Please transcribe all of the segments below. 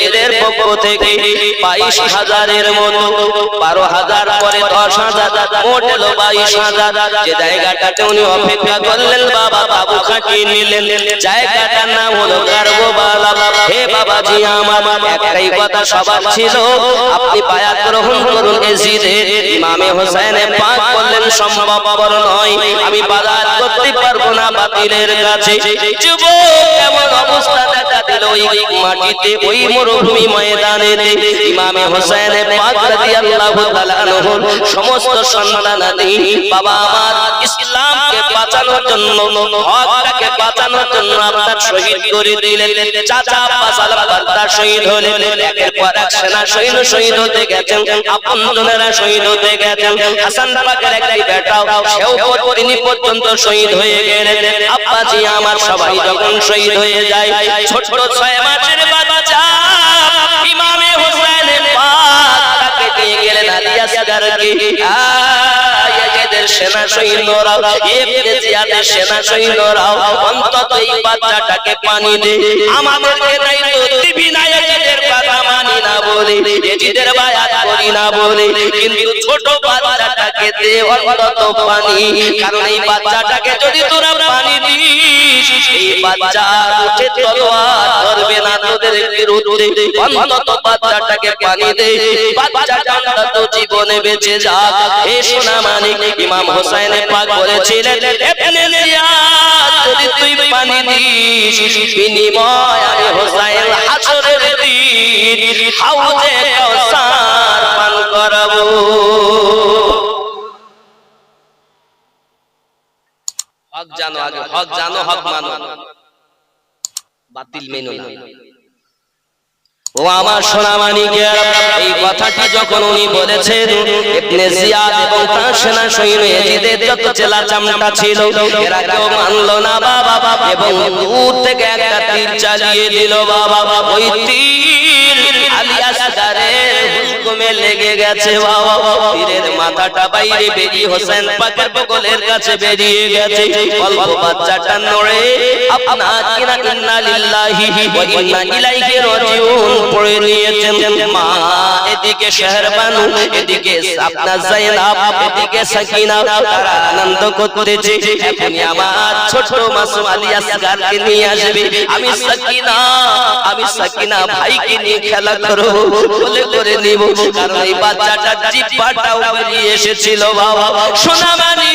এদের পক্ষ থেকে 22,000-এর মতো, 12,000 পরে 10,000, মোট হলো 22,000। যে জায়গাটাতে উনি অপেক্ষা করলেন, বাবা বাবু খাটিয়ে নিলেন। জায়গাটার নাম হলো কারবালা। হে বাবাজি আমার, একটাই কথা সবার ছিল, আপনি বায়াত গ্রহণ করুন এজিদের। ইমামে হোসেনে পাক বললেন সম্ভবপর নয়, আমি বায়াত করতে পারবো না বাতিলের কাছে। যুবক এমন অবস্থা দেখা দিল ওই মাটিতে, ওই মরুভূমি ময়দানে। ইমামে হোসেন পাক রাদিয়াল্লাহু তাআলা আনহু সমস্ত সন্তানাদি, বাবা আমার ইসলামকে বাঁচানোর জন্য, হকটাকে বাঁচানোর জন্য আপনার শহীদ করে দিলেন। চাচা আব্বাস আল-বাগদাদ শহীদ হলেন, একের পর এক সেনা সৈন্য শহীদ হতে গেছেন, আপনজনেরা শহীদ হতে গেছেন। হাসান পাকের একটি বেটাও, সেও তিনি পর্যন্ত শহীদ হয়ে গেলেন। আব্বাজি আমার সবাই যখন শহীদ হয়ে যায়, ছোট 6 মাসের বাচ্চা ইমামে হোসেন পাক তাকে নিয়ে গেলেন আলিয়াসগারকে। এদের সেনা সৈন্যরাও, ইবনে জিয়াদের সেনা সৈন্যরাও অন্তত এই বাচ্চাটাকে পানি দে, আমাদেরকে দায়িত্ব দিবি না, এদের কথা মানি না বলে, এজিদের বায়াত করি না বলে, কিন্তু ছোট বাচ্চাটাকে দে অন্তত পানি। কারণ এই বাচ্চাটাকে যদি তোরা পানি দিস, এই বাচ্চা উঠে তলোয়ার ধরবে না তোদের বিরুদ্ধে। অন্তত বাচ্চাটাকে পানি দে, বাচ্চাটা অন্তত জীবনে বেঁচে যাক। এ সোনা মানিক ইমাম হোসেন পাক বলেছিলেন, ইবনে জিয়াদ যদি তুই পানি দিস, বিনিময় আমি হোসেন হাসরের দিন হাউজে কাউসার পান করাবো। হক জানো, আগে হক জানো, হক মানো, বাতিল মেনো না। ও আমার সোনা মানিকের, এই কথাটি যখন উনি বলেছেন, ইবনে জিয়াদ এবং তার সেনা সৈন্য এজিদের যত চেলা চামটা ছিল, এরা কেউ মানলো না বাবা, এবং দূর থেকে একটা তীর চালিয়ে দিল বাবা। ওই তীর আলিয়াসগারের হুলকুমে লেগে গেছে বাবা। তীরের মাথাটা বাইরে বেরিয়ে হোসেন পাকের বগলের কাছে বেরিয়ে গেছে। অল্প বাচ্চাটা নড়ে আপনার কিনা ইন্না লিল্লাহি ওয়া ইন্না ইলাইহি রাজিউন পড়ে নিয়েছেন। মা এদিকে শাহরবানু, এদিকে আপনার জাইনাব, এদিকে সাকিনা, তারা আনন্দ করতেছে। এখনই আমার ছোট মাসুম আলিয়াসগারকে নিয়ে আসবে, আমি সাকিনা ভাইকে নিয়ে খেলা করব বলে করে নিব। কারণ এই বাচ্চাটার জিহ্বাটাও বেরিয়ে এসেছিল বাবা। সোনা মানি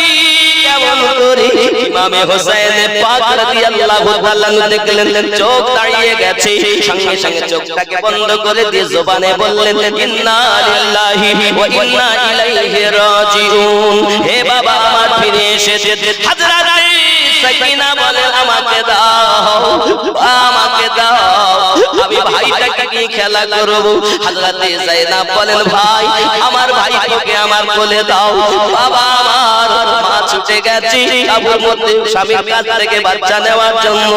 কেমন করে ইমামে হোসেন পাক রাদিয়াল্লাহু তাআলা দেখলেন চোখ দাঁড়িয়ে গেছে, সঙ্গে সঙ্গে চোখটাকে বন্ধ করে দিয়ে জবানে বললেন, ইন্না লিল্লাহি ওয়া ইন্না ইলাইহি রাজিউন। হে বাবা আমার ফিরে এসেছে। হযরত সাকিনা বলেন, আমাকে দাও, আমাকে দাও, আমি ভাইটাকে নিয়ে খেলা করব। হযরত জাইনাব বলেন, ভাই আমার ভাইটাকে আমার কোলে দাও। বাবা আমার মা ছুটে গেছে আবুর মধ্যে স্বামীর কাছ থেকে বাচ্চা নেওয়ার জন্য।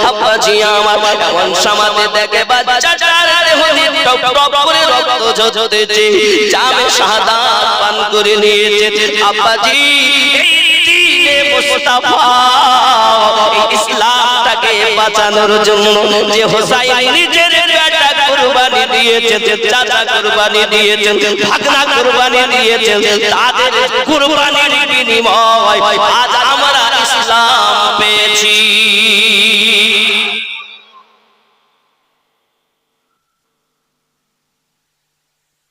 আব্বাজি আমার এমন সমাজে দেখে বাচ্চাটার দেহে টপ টপ করে রক্ত ঝরতেছে, জামে শাহাদাত পান করে নিয়েছে। আব্বাজি এই মুস্তাফা ইসলামটাকে বাঁচানোর জন্য যে হোসাইন নিজের বেটা কুরবানি দিয়েছে, চাচা কুরবানি দিয়েছেন, ভাগনা কুরবানি দিয়েছেন, তাদের কুরবানির বিনিময় আজ আমরা ইসলাম পেয়েছি।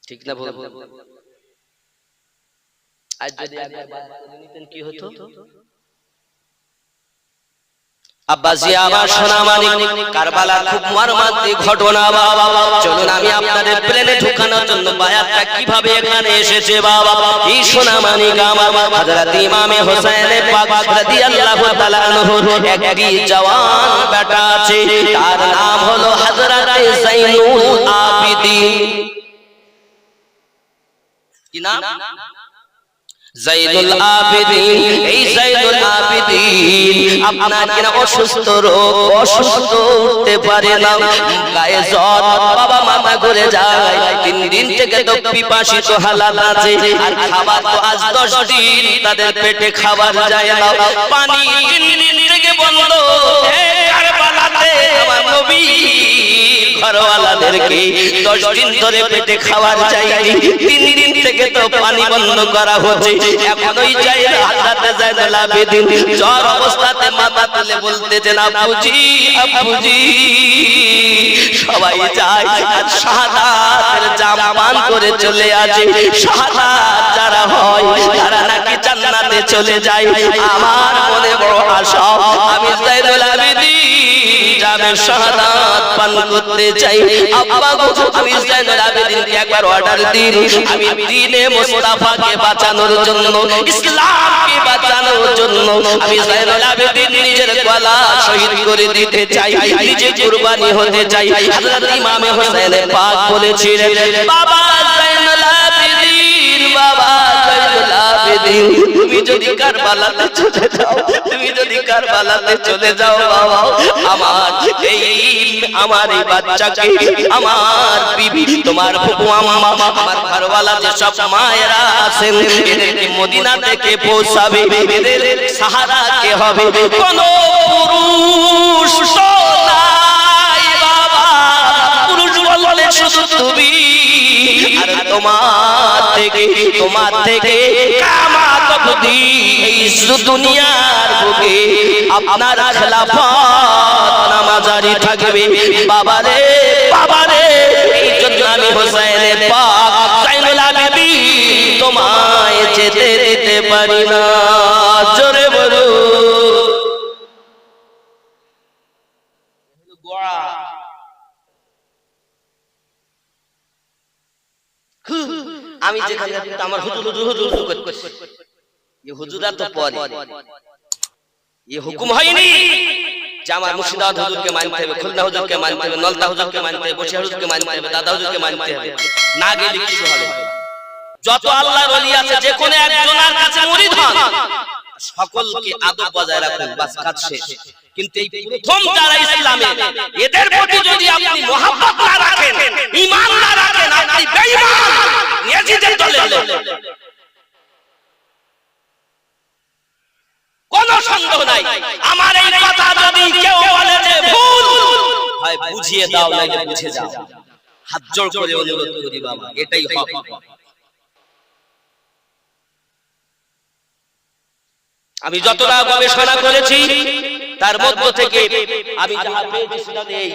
ঠিক না বল? আজ যদি একবার করে নিতেন কি হতো? আব্বাজি আমার সোনা মানিক, কারবালার খুব মর্মান্তিক ঘটনা বাবা। চলুন আমি আপনাদের প্লেনে ঢুকানোর জন্য বায়াতটা কিভাবে এখানে এসেছে বাবা। এই সোনা মানিক আমার হযরত ইমামে হোসেন পাক রাদিয়াল্লাহু তাআলা আনহু একটি জওয়ান বেটা আছে, তার নাম হলো হযরত যাইনুল আবিদিন। কি নাম? জাইনুল আবিদিন। এই জাইনুল আবিদিন আপনার কিনা অসুস্থ রোগ, অসুস্থ উঠতে পারে না, গায়ে জ্বর, বাবা মাথা ঘুরে যায়, 3 দিন থেকে তো পিপাসিত হালাত আছে, আর খাবার তো আজ 10 দিন তাদের পেটে খাবার যায় না, পানি 3 দিন থেকে বন্ধ। হে কারবালাতে আমার নবী ঘরওয়ালাদেরকে 10 দিন ধরে পেটে খাবার চাইনি, 3 দিন থেকে তো পানি বন্ধ করা হচ্ছে, এখনোই চাই না। হযরত জাইনুল আবেদিন জ্বর অবস্থাতে মাথা তুলে বলতেছেন, আব্বুজি আব্বুজি। সবাই যায় আর শাহাদাতের জাম পান করে চলে আসে। শাহাদাত যারা হয় তারা নাকি জান্নাতে চলে যায়। আমার মনে বড় আশা, আমি জাইনুল আবেদিন জামের শাহাদাত পান করতে চাই। আব্বা গো, আমি জাইনুল আবেদিনকে একবার অর্ডার দিন, আমি দ্বীনে মুস্তাফাকে বাঁচানোর জন্য, ইসলামকে বাঁচানোর জন্য আমি জাইনুল আবেদিন নিজের গলা শহীদ করে দিতে চাই, নিজে কুরবানি হতে চাই। হযরত ইমাম হোসেন পাক বলেছিলেন, বাবা জাইনুল আবেদিন, বাবা জাইনুল আবেদিন, তুমি যদি কারবালাতে চলে যাও, তুমি যদি কারবালাতে চলে যাও বাবা, আমার এই বাচ্চাকে, আমার বিবি, তোমার ফুফু আম্মা, আমার ঘরওয়ালা যে সব মায়েরা আছেন, এদেরকে মদিনা থেকে পৌঁছাবে, এদের সাহারা কে হবে? কোন পুরুষ নাই বাবা, পুরুষ বললে শুধু তুমি। আর তোমার থেকে কিয়ামত অবধি এই দুনিয়ার বুকে আপনার খেলাফত নামাজারি থাকবে। বাবারে বাবারে, এই জন্য আমি হোসেন পাক জাইনুল আবেদিন তোমায় যেতে দিতে পারি না। জোরে বলো। আমি যেখানে আমার হুজুর করছি, এই হুজুরা তো পরে, এই হুকুম হয়নি যে আমার মুর্শিদাবাদ হুজুরকে মানতে হবে, খুলনা হুজুরকে মানতে হবে, নলতা হুজুরকে মানতে হবে, বসিরহাট হুজুরকে মানতে হবে, দাদা হুজুরকে মানতে হবে। না গেলে কিছু হবে না। যত আল্লাহর ওলি আছে, যে কোনো একজনের কাছে মুরিদ হন, সকলকে আদব বজায় রাখুন, বাস কাজ শেষ। কিন্তু এই প্রথম যারা ইসলামে, এদের প্রতি যদি আপনি মহব্বত না রাখেন, ঈমান না রাখেন, আপনি বেঈমান, ইয়াজিদের দলের লোক। কোন সন্দেহ নাই। আমার এই কথা যদি কেউ বলে যে ভুল হয়, বুঝিয়ে দাও, নাকি বুঝে যাও। হাত জোড় করে অনুরোধ করি বাবা, এটাই হক। আমি যতটা গবেষণা করেছি তার মধ্য থেকে আমি যা পেয়েছি সেটা নেই।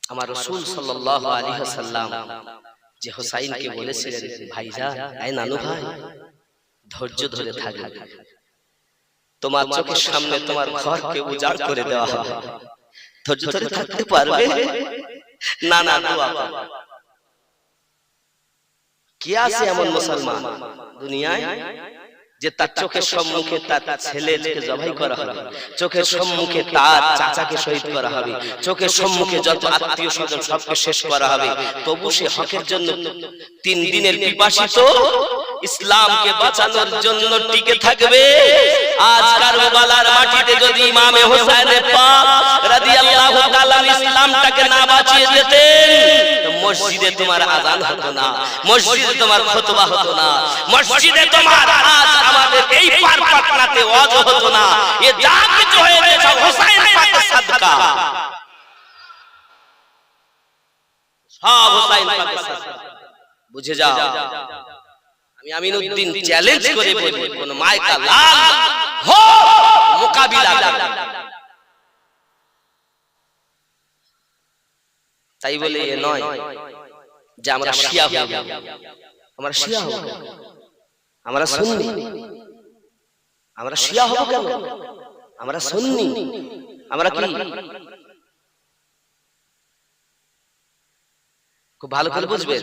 আমার রাসূল সাল্লাল্লাহু আলাইহি ওয়াসাল্লাম যে হুসাইনকে বলেছিলেন, ভাইজান, এই নানু ভাই, ধৈর্য ধরে থাকবে, তোমার চোখের সামনে তোমার ঘরকে উজাড় করে দেওয়া হবে, ধৈর্য ধরে থাকতে পারবে? না না দোয়া। কি আছে এমন মুসলমান দুনিয়ায় যে তার চোখের সম্মুখে তার ছেলেকে জবাই করা হবে, চোখের সম্মুখে তার চাচাকে শহীদ করা হবে, চোখের সম্মুখে যত আত্মীয় স্বজন সবকে শেষ করা হবে, তবু সে হকের জন্য 3 দিনের পিপাসিত, ইসলামকে বাঁচানোর জন্য টিকে থাকবে। আজ কারবালার মাটিতে যদি ইমামে হোসেন পাক রাদিয়াল্লাহু তাআলা ইসলামটাকে না বাঁচিয়ে যেতেন, মসজিদে তোমার আযান হতো না, মসজিদে তোমার খুতবা হতো না, মসজিদে তোমার আজ আমাদের এই পার পাটনাতে ওয়াজ হতো না। এ যা কিছু হয়েছে সব হোসেন পাকের সাদকা, সব হোসেন পাকের সাদকা। বুঝে যাও। আমি আমিনউদ্দিন চ্যালেঞ্জ করে বলি, কোন মাইকা লাল হো মোকাবিলা করবে। তাই বলে এ নয় যে আমরা শিয়া হয়ে যাব, আমরা শিয়া হব, আমরা সুন্নি। আমরা শিয়া হব কেন? আমরা সুন্নি। আমরা কি? খুব ভালো করে বুঝবেন,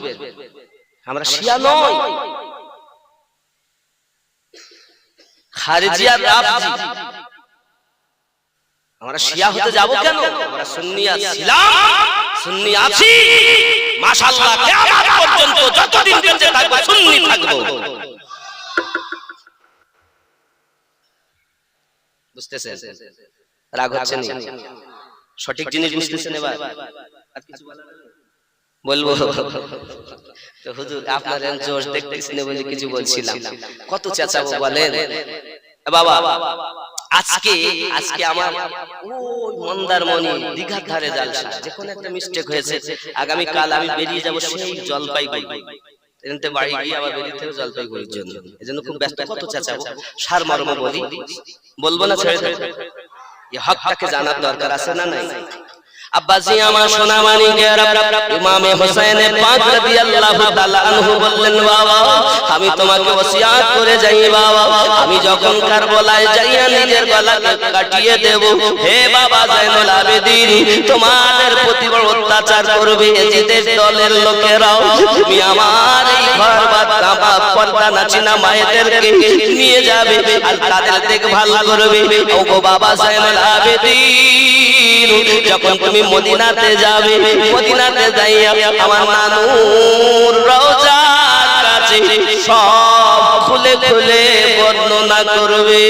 আমরা শিয়া নয়, খারিজি আর রাফজি। আমরা শিয়া হতে যাব কেন? আমরা সুন্নি ছিলাম, সুন্নি আছি, মাশাআল্লাহ কিয়ামত পর্যন্ত যতদিন বেঁচে থাকবো সুন্নি থাকবো। বুঝতেছেন? রাগ হচ্ছে না? সঠিক জিনিস বুঝতেছেন? এবার আর কিছু বলবো তো হুজুর, আপনার জোশ দেখতেছেন বলে কিছু বলছিলাম। কত চেঁচাবো বলেন? বাবা আজকে আজকে আমার ওই মন্দারমণি দীঘার ধারে জালসা, যে কোনো একটা মিস্টেক হয়েছে, আগামী কাল আমি বেরিয়ে যাব সেই জলপাইগুড়ি, এতে বাড়ি গিয়ে আবার বেরিয়ে থেকে জলপাইগুড়ির জন্য, এজন্য খুব ব্যস্ত। কত চেঁচাবো, সারমর্ম বলি, বলবো না ছেড়ে দেব? এই হকটাকে জানার দরকার আছে না নাই? আব্বাজি আমার সোনা মানিকের ইমামে হোসেন পাক রাদিয়াল্লাহু তাআলা আনহু বললেন, বাবা আমি তোমাকে ওসিয়াত করে যাই বাবা, আমি যখন কারবালায় যাইয়া নিজের গলাকে কাটিয়ে দেব, হে বাবা জাইনুল আবেদিন, তোমাদের প্রতি বড় অত্যাচার করবে এজিদের দলের লোকেরাও, তুমি আমার এই ঘর বাবা পর্দা নাচিনা মায়েদেরকে নিয়ে যাবে আর তাদের দেখভাল করবে। ও গো বাবা জাইনুল আবেদিন, যখন তুমি মদিনাতে যাবে, মদিনাতে যাইয়া আমার নানুর রওজার কাছে সব খুলে খুলে বর্ণনা করবে।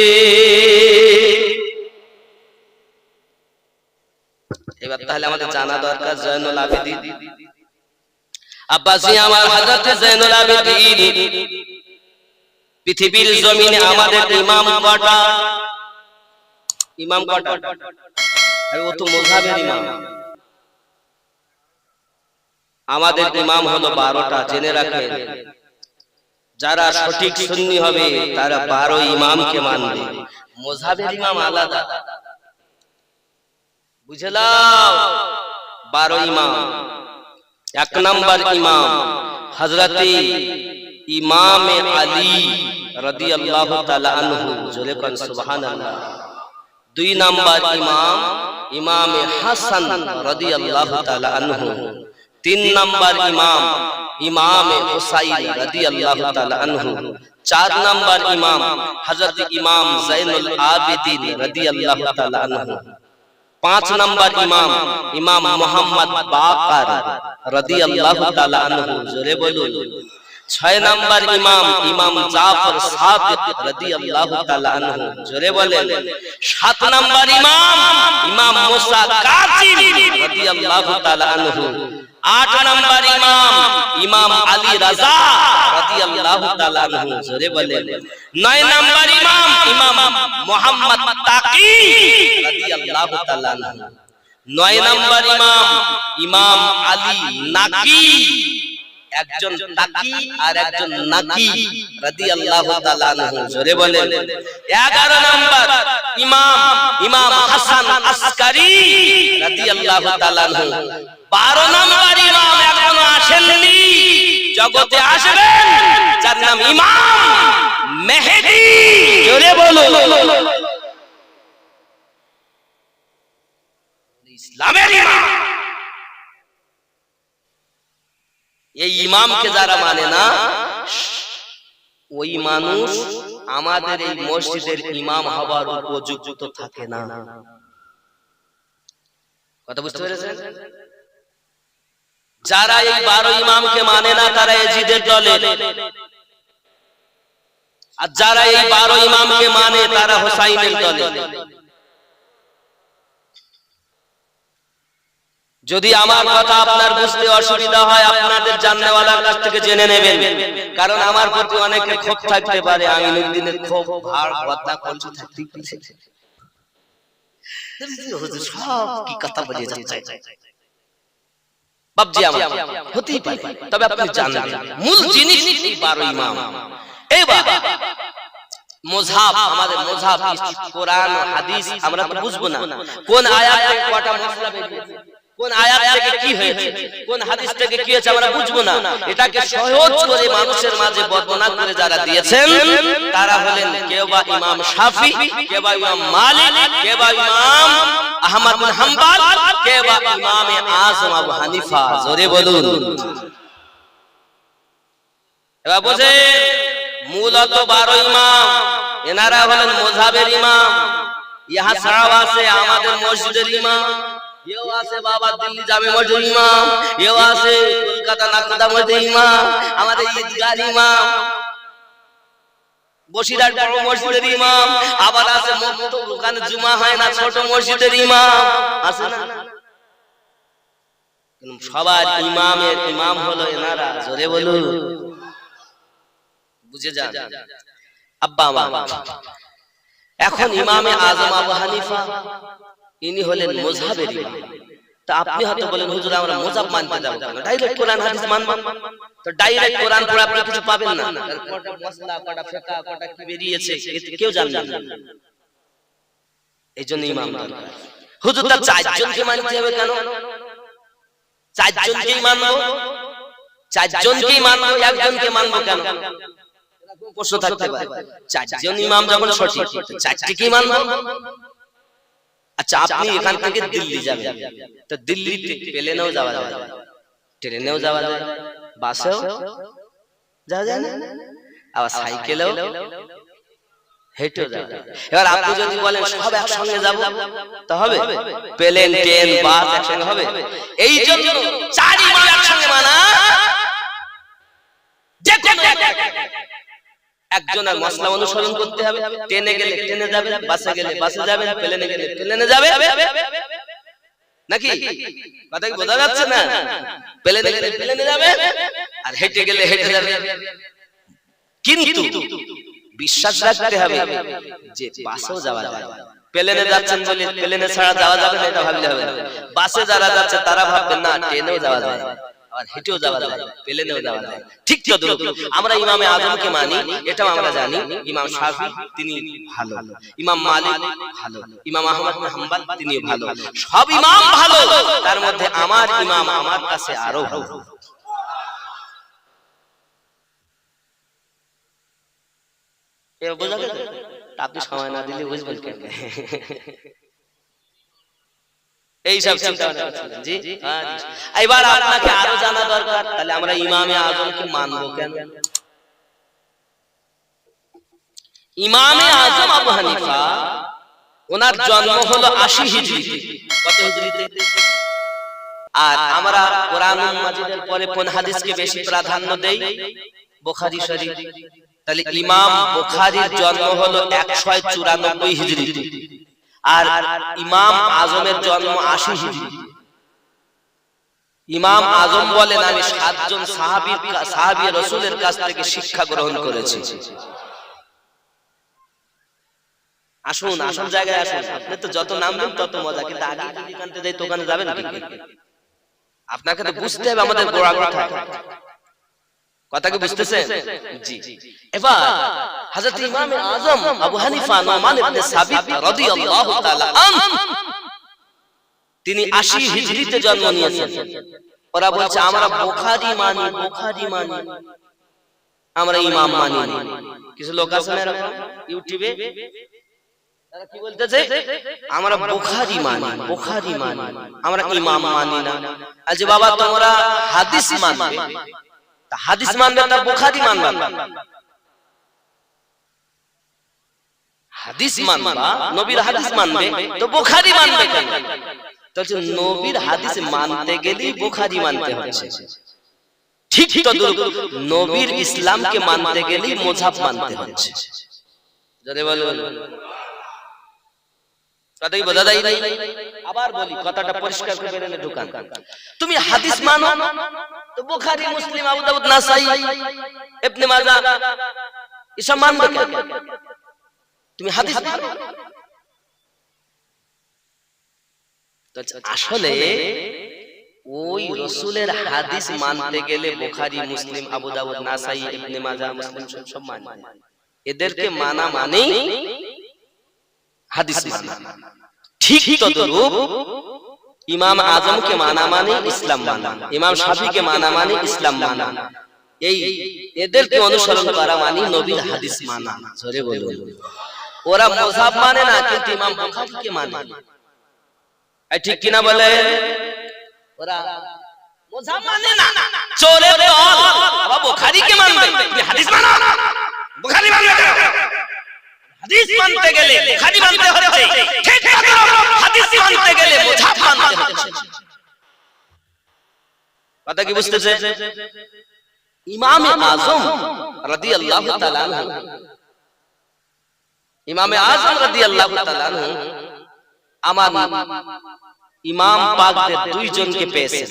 এবার তাহলে আমাদের জানা দরকার জয়নুল আবেদিন। আব্বাসি আমার হযরত জয়নুল আবেদিন পৃথিবীর জমিনে আমাদের ইমাম কটা? ইমাম কটা? ও তো মুযহাবের ইমাম। আমাদের ইমাম হলো 12টা, জেনে রাখেন। যারা সঠিক সুন্নি হবে তারা 12 ইমামকে মানবে। মুযহাবের ইমাম আলাদা, বুঝলাম? 12 ইমাম। 1 নাম্বার ইমাম হযরতে ইমামে আলী রাদিয়াল্লাহু তাআলা আনহু, জোরে কোন সুবহানাল্লাহ। 2 নাম্বার ইমাম ইমামে হাসান রাদিয়াল্লাহু তাআলা আনহু। 3 নাম্বার ইমাম ইমামে হুসাইন রাদিয়াল্লাহু তাআলা আনহু। 4 নাম্বার ইমাম হযরত ইমাম জাইনুল আবেদিন রাদিয়াল্লাহু তাআলা আনহু। 5 নাম্বার ইমাম ইমাম মুহাম্মদ বাকার রাদিয়াল্লাহু তাআলা আনহু, জোরে বলুন। 6 নাম্বার ইমাম ইমাম জাফর সাদিক রাদিয়াল্লাহু তাআলা আনহু, জোরে বলেন। 7 নাম্বার ইমাম ইমাম মুসা কাযিম রাদিয়াল্লাহু তাআলা আনহু। 8 নাম্বার ইমাম ইমাম আলী রাজা রাদিয়াল্লাহু তাআলা আনহু, জোরে বলেন। 9 নাম্বার ইমাম ইমাম মুহাম্মদ তাকি রাদিয়াল্লাহু তাআলা আনহু। 9 নাম্বার ইমাম ইমাম আলী নাকি, একজন তাকি আর একজন নাকি রাদিয়াল্লাহু তাআলা আনহু, জোরে বলেন। 11 নাম্বার ইমাম ইমাম হাসান আসকারী রাদিয়াল্লাহু তাআলা আনহু। 12 নাম্বার ইমাম এখনো আসেননি, জগতে আসবেন, যার নাম ইমাম মেহেদী, জোরে বলুন। ইসলামের ইমাম। এই ইমামকে যারা মানে না, ওই মানুষ আমাদের এই মসজিদের ইমাম হবার উপযুক্ত থাকে না। কথা বুঝতে পেরেছেন? যারা এই 12 ইমামকে মানে না তারা এজিদের দলে, আর যারা এই 12 ইমামকে মানে তারা হোসাইনের দলে। যদি আমার কথা আপনার বুঝতে অসুবিধা হয়, আপনাদের জাননেওয়ালার কাছ থেকে জেনে নেবেন, কারণ আমার প্রতি অনেকের ক্ষোভ থাকতে পারে। আমিনুদ্দিনের ক্ষোভ ভার কথা কলসি থাকতেই পারে। সব কি কথা বলে যাচ্ছে বাবজি, আমার হতেই পারে, তবে আপনি জানবেন মূল জিনিস 12 ইমাম। এবার মুযহাব, আমাদের মুযহাব কোরআন ও হাদিস আমরা তো বুঝবো না, কোন আয়াত থেকে কটা মাসলা বেরিয়েছে, কোন আয়াত থেকে কি হয়েছে, কোন হাদিস থেকে কি হয়েছে আমরা বুঝবো না। এটাকে সহজ করে মানুষের মাঝে বর্ণনা করে যারা দিয়েছেন তারা হলেন কেউ বা ইমাম শাফি, কেউ বা ইমাম মালিক, কেউ বা ইমাম আহমদ বিন হাম্বল, কেউ বা ইমাম আযম আবু হানিফা, জোরে বলুন। এবার বুঝেন, মূলত 12 ইমাম এনারা হলেন মুযহাবের ইমাম। ইহা ছাড়াও আছে আমাদের মসজিদের ইমাম, এও আছে বাবা দিল্লি জামে মসজিদের ইমাম, এও আছে কলকাতা নাকদা মসজিদের ইমাম, আমাদের ঈদগাহ ইমাম, বসিরহাট বড় মসজিদের ইমাম, আবার আছে মক্তব ওখানে জুমা হয় না ছোট মসজিদের ইমাম, আছে না? সবার ইমামের ইমাম হলো এনারা, জোরে বলুন, বুঝে যান। আব্বা আমার এখন ইমামে আজম আবু হানিফা ইনি হলেন মুযহাবের ইমাম। তা আপনি হয়তো বলেন হুজুর আমরা মুযহাব মানতে যাব কেন, ডাইরেক্ট কোরআন হাদিস মানব। তো ডাইরেক্ট কোরআন পড়ে আপনি কিছু পাবেন না, কটা মাসলা কটা ফিকহ কটা কি বেরিয়েছে কেউ জানে না। এইজন্য ইমাম দরকার। হুজুর তা চারজনকে মানতে হবে কেন? চারজনকেই মানবো, চারজনকেই মানবো, একজনকে মানবো কেন? প্রশ্ন থাকতে পারে। চারজন ইমাম যখন সঠিক, চারটিকেই মানবো। আচ্ছা আপনি এখান থেকে দিল্লি যাবেন, তো দিল্লিতে প্লেনেও যাওয়া যায়, ট্রেনেও যাওয়া যায়, বাসেও যাওয়া যায় না, আবার সাইকেলেও হেঁটেও যাওয়া যায়। এবার আপনি যদি বলেন সব একসঙ্গে যাব, তো হবে? প্লেন ট্রেন বাস একসঙ্গে হবে? এই জন্য চার ইমাম একসঙ্গে মানা। একজনের মাসলা অনুসরণ করতে হবে। ট্রেনে গেলে ট্রেনে যাবেন, বাসে গেলে বাসে যাবেন, প্লেনে গেলে প্লেনে যাবে, নাকি? কথা কি বোঝা যাচ্ছে না? প্লেনে গেলে প্লেনে যাবে, আর হেঁটে গেলে হেঁটে যাবে। কিন্তু বিশ্বাস রাখতে হবে যে বাসেও যাওয়া যায়। প্লেনে যাচ্ছেন বলে প্লেনে ছাড়া যাওয়া যাবে না এটা ভাবলে হবে না। বাসে যারা যাচ্ছে তারা ভাববেন না ট্রেনেও যাওয়া যায়, আর হেঁটেও যাওয়া যায়, প্লেনেও যাওয়া যায়। ঠিক তদ্রুপ আমরা ইমামে আজমকে মানি, এটাও আমরা জানি ইমাম শাফি তিনি ভালো, ইমাম মালিক ভালো, ইমাম আহমদ বিন হাম্বল তিনি ভালো, সব ইমাম ভালো। তার মধ্যে আমার ইমাম আমার কাছে আরো ভালো। এ বোঝা গেল? আপনি সময় না দিলে বুঝবেন কেন? এই সব চিন্তা করছিলেন জি। এবার আপনাকে আরো জানা দরকার, তাহলে আমরা ইমামে আজমকে মানবো কেন? ইমামে আজম আবু হানিফা ওনার জন্ম হলো 80 হিজরিতে। কত হিজরিতে? আর আমরা কোরআন মাজিদের পরে কোন হাদিসকে বেশি প্রাধান্য দেই? বুখারী শরীফ। তাহলে ইমাম বুখারীর জন্ম হলো 194 হিজরিতে, আর ইমাম আজমের জন্ম 80 হিজরিতে। ইমাম আজম বলেন আমি 7 জন সাহাবী রাসূলের কাছ থেকে শিক্ষা গ্রহণ করেছি। আসুন আসল জায়গায় আসুন। আপনি তো যত নাম দেন তত মজা, কিন্তু আগে যদি কানতে যাই দোকানে যাবেন কি? আপনাকে তো বুঝতে হবে আমাদের গোড়া কোথায়। কথা কি বুঝতেছেন? জি। এবার হযরত ইমাম আজম আবু হানিফা নুমান ইবনে সাবিত রাদিয়াল্লাহু তাআলা তিনি 80 হিজরিতে জন্ম নিয়েছেন। ওরা বলছে আমরা বুখারী মানি, বুখারী মানি, আমরা ইমাম মানি না। কিছু লোক আছে না এরকম ইউটিউবে, তারা কি বলতেছে? আমরা বুখারী মানি, বুখারী মানি, আমরা ইমাম মানি না। আজ বাবা তোমরা হাদিস মানবে, তা হাদিস মানবে না বুখারী মানবে? হাদিস মানবা, নবীর হাদিস মানবে, তো বুখারী মানবে কেন? তাহলে নবীর হাদিস মানতে গেলেই বুখারী মানতে হচ্ছে। ঠিক তদ্রুপ নবীর ইসলামকে মানতে গেলেই মুযহাব মানতে হচ্ছে। যদি বলুন কথাই বোঝা যায় না? আবার বলি কথাটা পরিষ্কার করে বেরেনে ঢুকান। তুমি হাদিস মানো, তো বুখারী, মুসলিম, আবু দাউদ, নাসাই, ইবনে মাজাহ এসব মানবে কেন? তুমি হাদিস মানো। তো আসলে ওই রাসূলের হাদিস মানতে গেলে বুখারী, মুসলিম, আবু দাউদ, নাসাই, ইবনে মাজাহ, মুসলিম সব মানবে। এদেরকে মানা মানেই হাদিস মানা। ঠিক তদ্রূপ ইমাম আজমকে মানা মানে ইসলাম মানা, ইমাম শাফিকে মানা মানে ইসলাম মানা। এই এদেরকে অনুসরণ করা মানে নবীর হাদিস মানা। জোরে বলুন। ওরা মুযহাব মানে না, কিন্তু ইমাম বুখারীকে মানে। এই ঠিক কিনা বলে? ওরা মুযহাব মানে না, চোরের দল আবার বুখারীকে মানবে। তুমি হাদিস মানো, বুখারী মানবে না। হাদিস মানতে গেলে বুখারী মানতে হচ্ছে, ঠিক আছে? হাদিস মানতে গেলে মুযহাব মানতে হচ্ছে। কথা কি বুঝতেছে? ইমাম আজম রাদিয়াল্লাহু তাআলা আনহু, ইমাম আজম রাদিয়াল্লাহু তাআলা আনহু আমার ইমাম পাকদের দুইজনকে পেয়েছেন।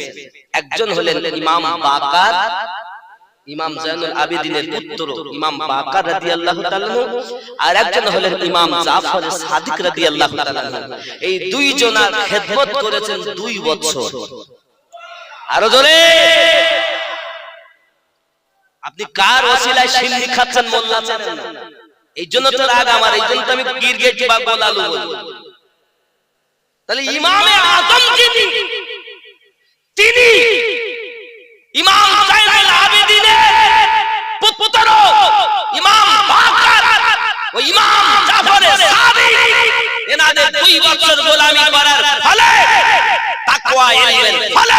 একজন হলেন ইমাম বাকার, ইমাম জাইনুল আবেদিনের পুত্র ইমাম বাকার রাদিয়াল্লাহু তাআলা আর একজন হলেন ইমাম জাফর সাদিক রাদিয়াল্লাহু তাআলা। এই দুই জনার খেদমত করেছেন 2 বছর। আরো জোরে, আপনি কার ওসিলায় সিন্নি খাচ্ছেন মোল্লা জানেন না? এই জন্য তো রাগ আমার, এই জন্য তো আমি গিরগেট বা গোলালু বলি। তাহলে ইমামে আজম তিনি ইমাম জাইনুল আবেদিনের পুত্র ইমাম বাকার ও ইমাম জাফর সাদিক, এনাদের 2 বছর গোলামি করার ফলে তাকওয়া ইলমের ফলে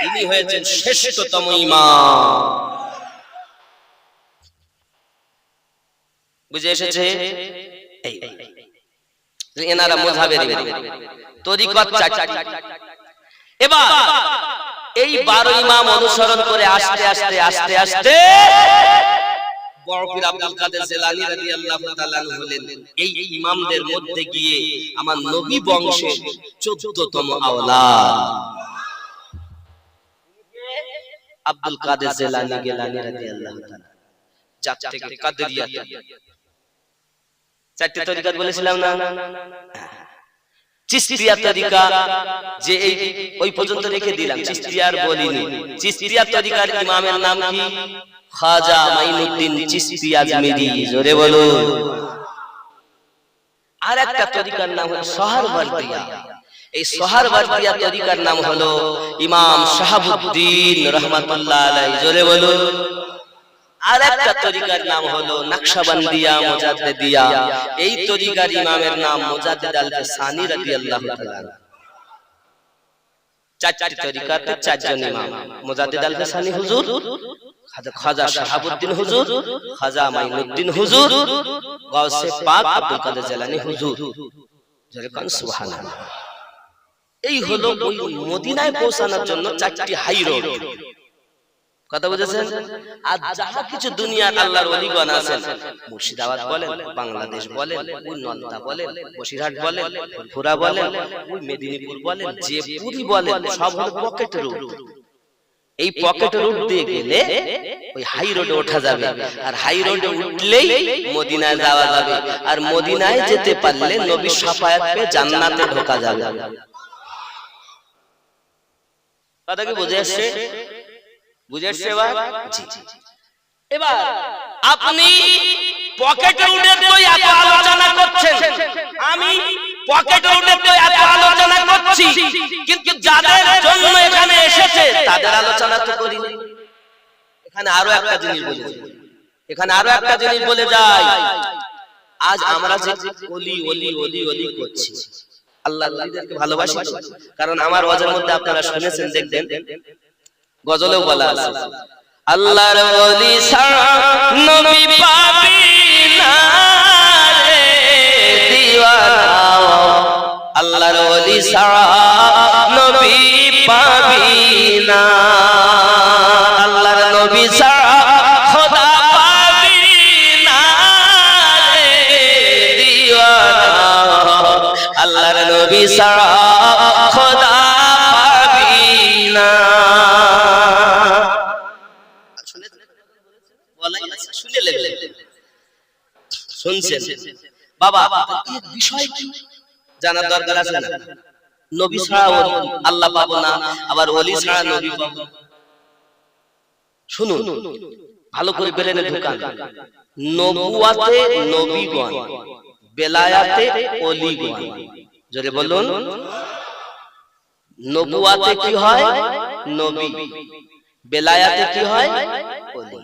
তিনি হয়েছেন শ্রেষ্ঠতম ইমাম। বুঝে এসেছে? এই এনারা মুযহাবের তরিকত চারটি। এবার এই 12 ইমাম অনুসরণ করে আস্তে আস্তে আস্তে আস্তে বড় পীর আব্দুল কাদের জিলানী রাদিয়াল্লাহু তাআলা হলেন এই ইমামদের মধ্যে গিয়ে আমার নবী বংশের 14তম আওলাদ আব্দুল কাদের জিলানী রাদিয়াল্লাহু তাআলা। যার থেকে কাদেরিয়া, চারটি তরিকত বলেছিলাম না? চিশতিয়া তরিকা যে এই ওই পর্যন্ত রেখে দিলাম, চিশতিয়ার বলিনি। চিশতিয়া তরিকার ইমামের নাম কি? খাজা মাইনুদ্দিন চিশতি আজমিরি। জোরে বলুন। আর একটা তরিকার নাম হলো সোহরাওয়ার্দিয়া। এই সোহরাওয়ার্দিয়া তরিকার নাম হলো ইমাম শাহাবুদ্দিন রাহমাতুল্লাহ আলাইহি। জোরে বলুন। আর একটা তরিকার নাম হলো নকশবন্দিয়া মুজাদ্দিদিয়া। এই তরিকার ইমামের নাম মুজাদ্দিদ আল-ফিসানি রাদিয়াল্লাহু তাআলা। চারটি তরিকাতে চারজন ইমাম, মুজাদ্দিদ আল-ফিসানি হুজুর, খাজা শাহাবুদ্দিন হুজুর, খাজা মাইনুদ্দিন হুজুর, গাউসে পাক আব্দুল কাদের জিলানী হুজুর। জোরে কোন সুবহানাল্লাহ। এই হলো ওই মদিনায় পৌঁছানোর জন্য 4টি হাই রোড। কথা বুঝেছেন? আর যাহা কিছু দুনিয়ার আল্লাহর ওলিগণ আছেন, মুর্শিদাবাদ বলেন, বাংলাদেশ বলেন, ওই নলতা বলেন, বসিরহাট বলেন, ফুরফুরা বলেন, ওই মেদিনীপুর বলেন, যে পুরী বলেন, সব হলো পকেট রুট। এই পকেট রুট দিয়ে গেলে ওই হাই রোডে ওঠা যাবে, আর হাই রোডে উঠলেই মদিনায় যাওয়া যাবে, আর মদিনায় যেতে পারলে নবীর শাফায়াত পেয়ে জান্নাতে ঢোকা যাবে। কথা কি বুঝে আসছে? বুঝে আসছে এবার? জি। এবার আপনি পকেট রুটে তো এত আলোচনা করছেন, আমি পকেট রুটে তো এত আলোচনা করছি, কিন্তু যাদের জন্য এখানে এসেছে তাদের আলোচনা তো করিনি। এখানে আরো একটা জিনিস বলে যাই। আজ আমরা যে ওলি ওলি ওলি ওলি করছি, আল্লাহর ওলিদেরকে ভালোবাসি, কারণ আমার ওয়াজের মধ্যে আপনারা শুনেছেন, দেখবেন গজলেও বলা আছে, আল্লাহর ওলি ছাড়া নবী পাবি না রে দিওয়ানা, আল্লাহর ওলি ছাড়া নবী পাবি না, আল্লাহর নবী ছাড়া খোদা পাবি না রে দিওয়ানা, আল্লাহর নবী ছাড়া খোদা পাবি না। শুনছেন বাবা? বিষয় কি জানার দরকার আছে না? নবী ছাড়া আল্লাহ পাবো না, আবার ওলি ছাড়া নবী পাবো। শুনুন ভালো করে বেরেনে ঢুকান। নবুয়াতে নবীগণ, বেলায়াতে ওলিগণ। জোরে বলুন। নবুয়াতে কি হয়? নবী। বেলায়াতে কি হয়? ওলি।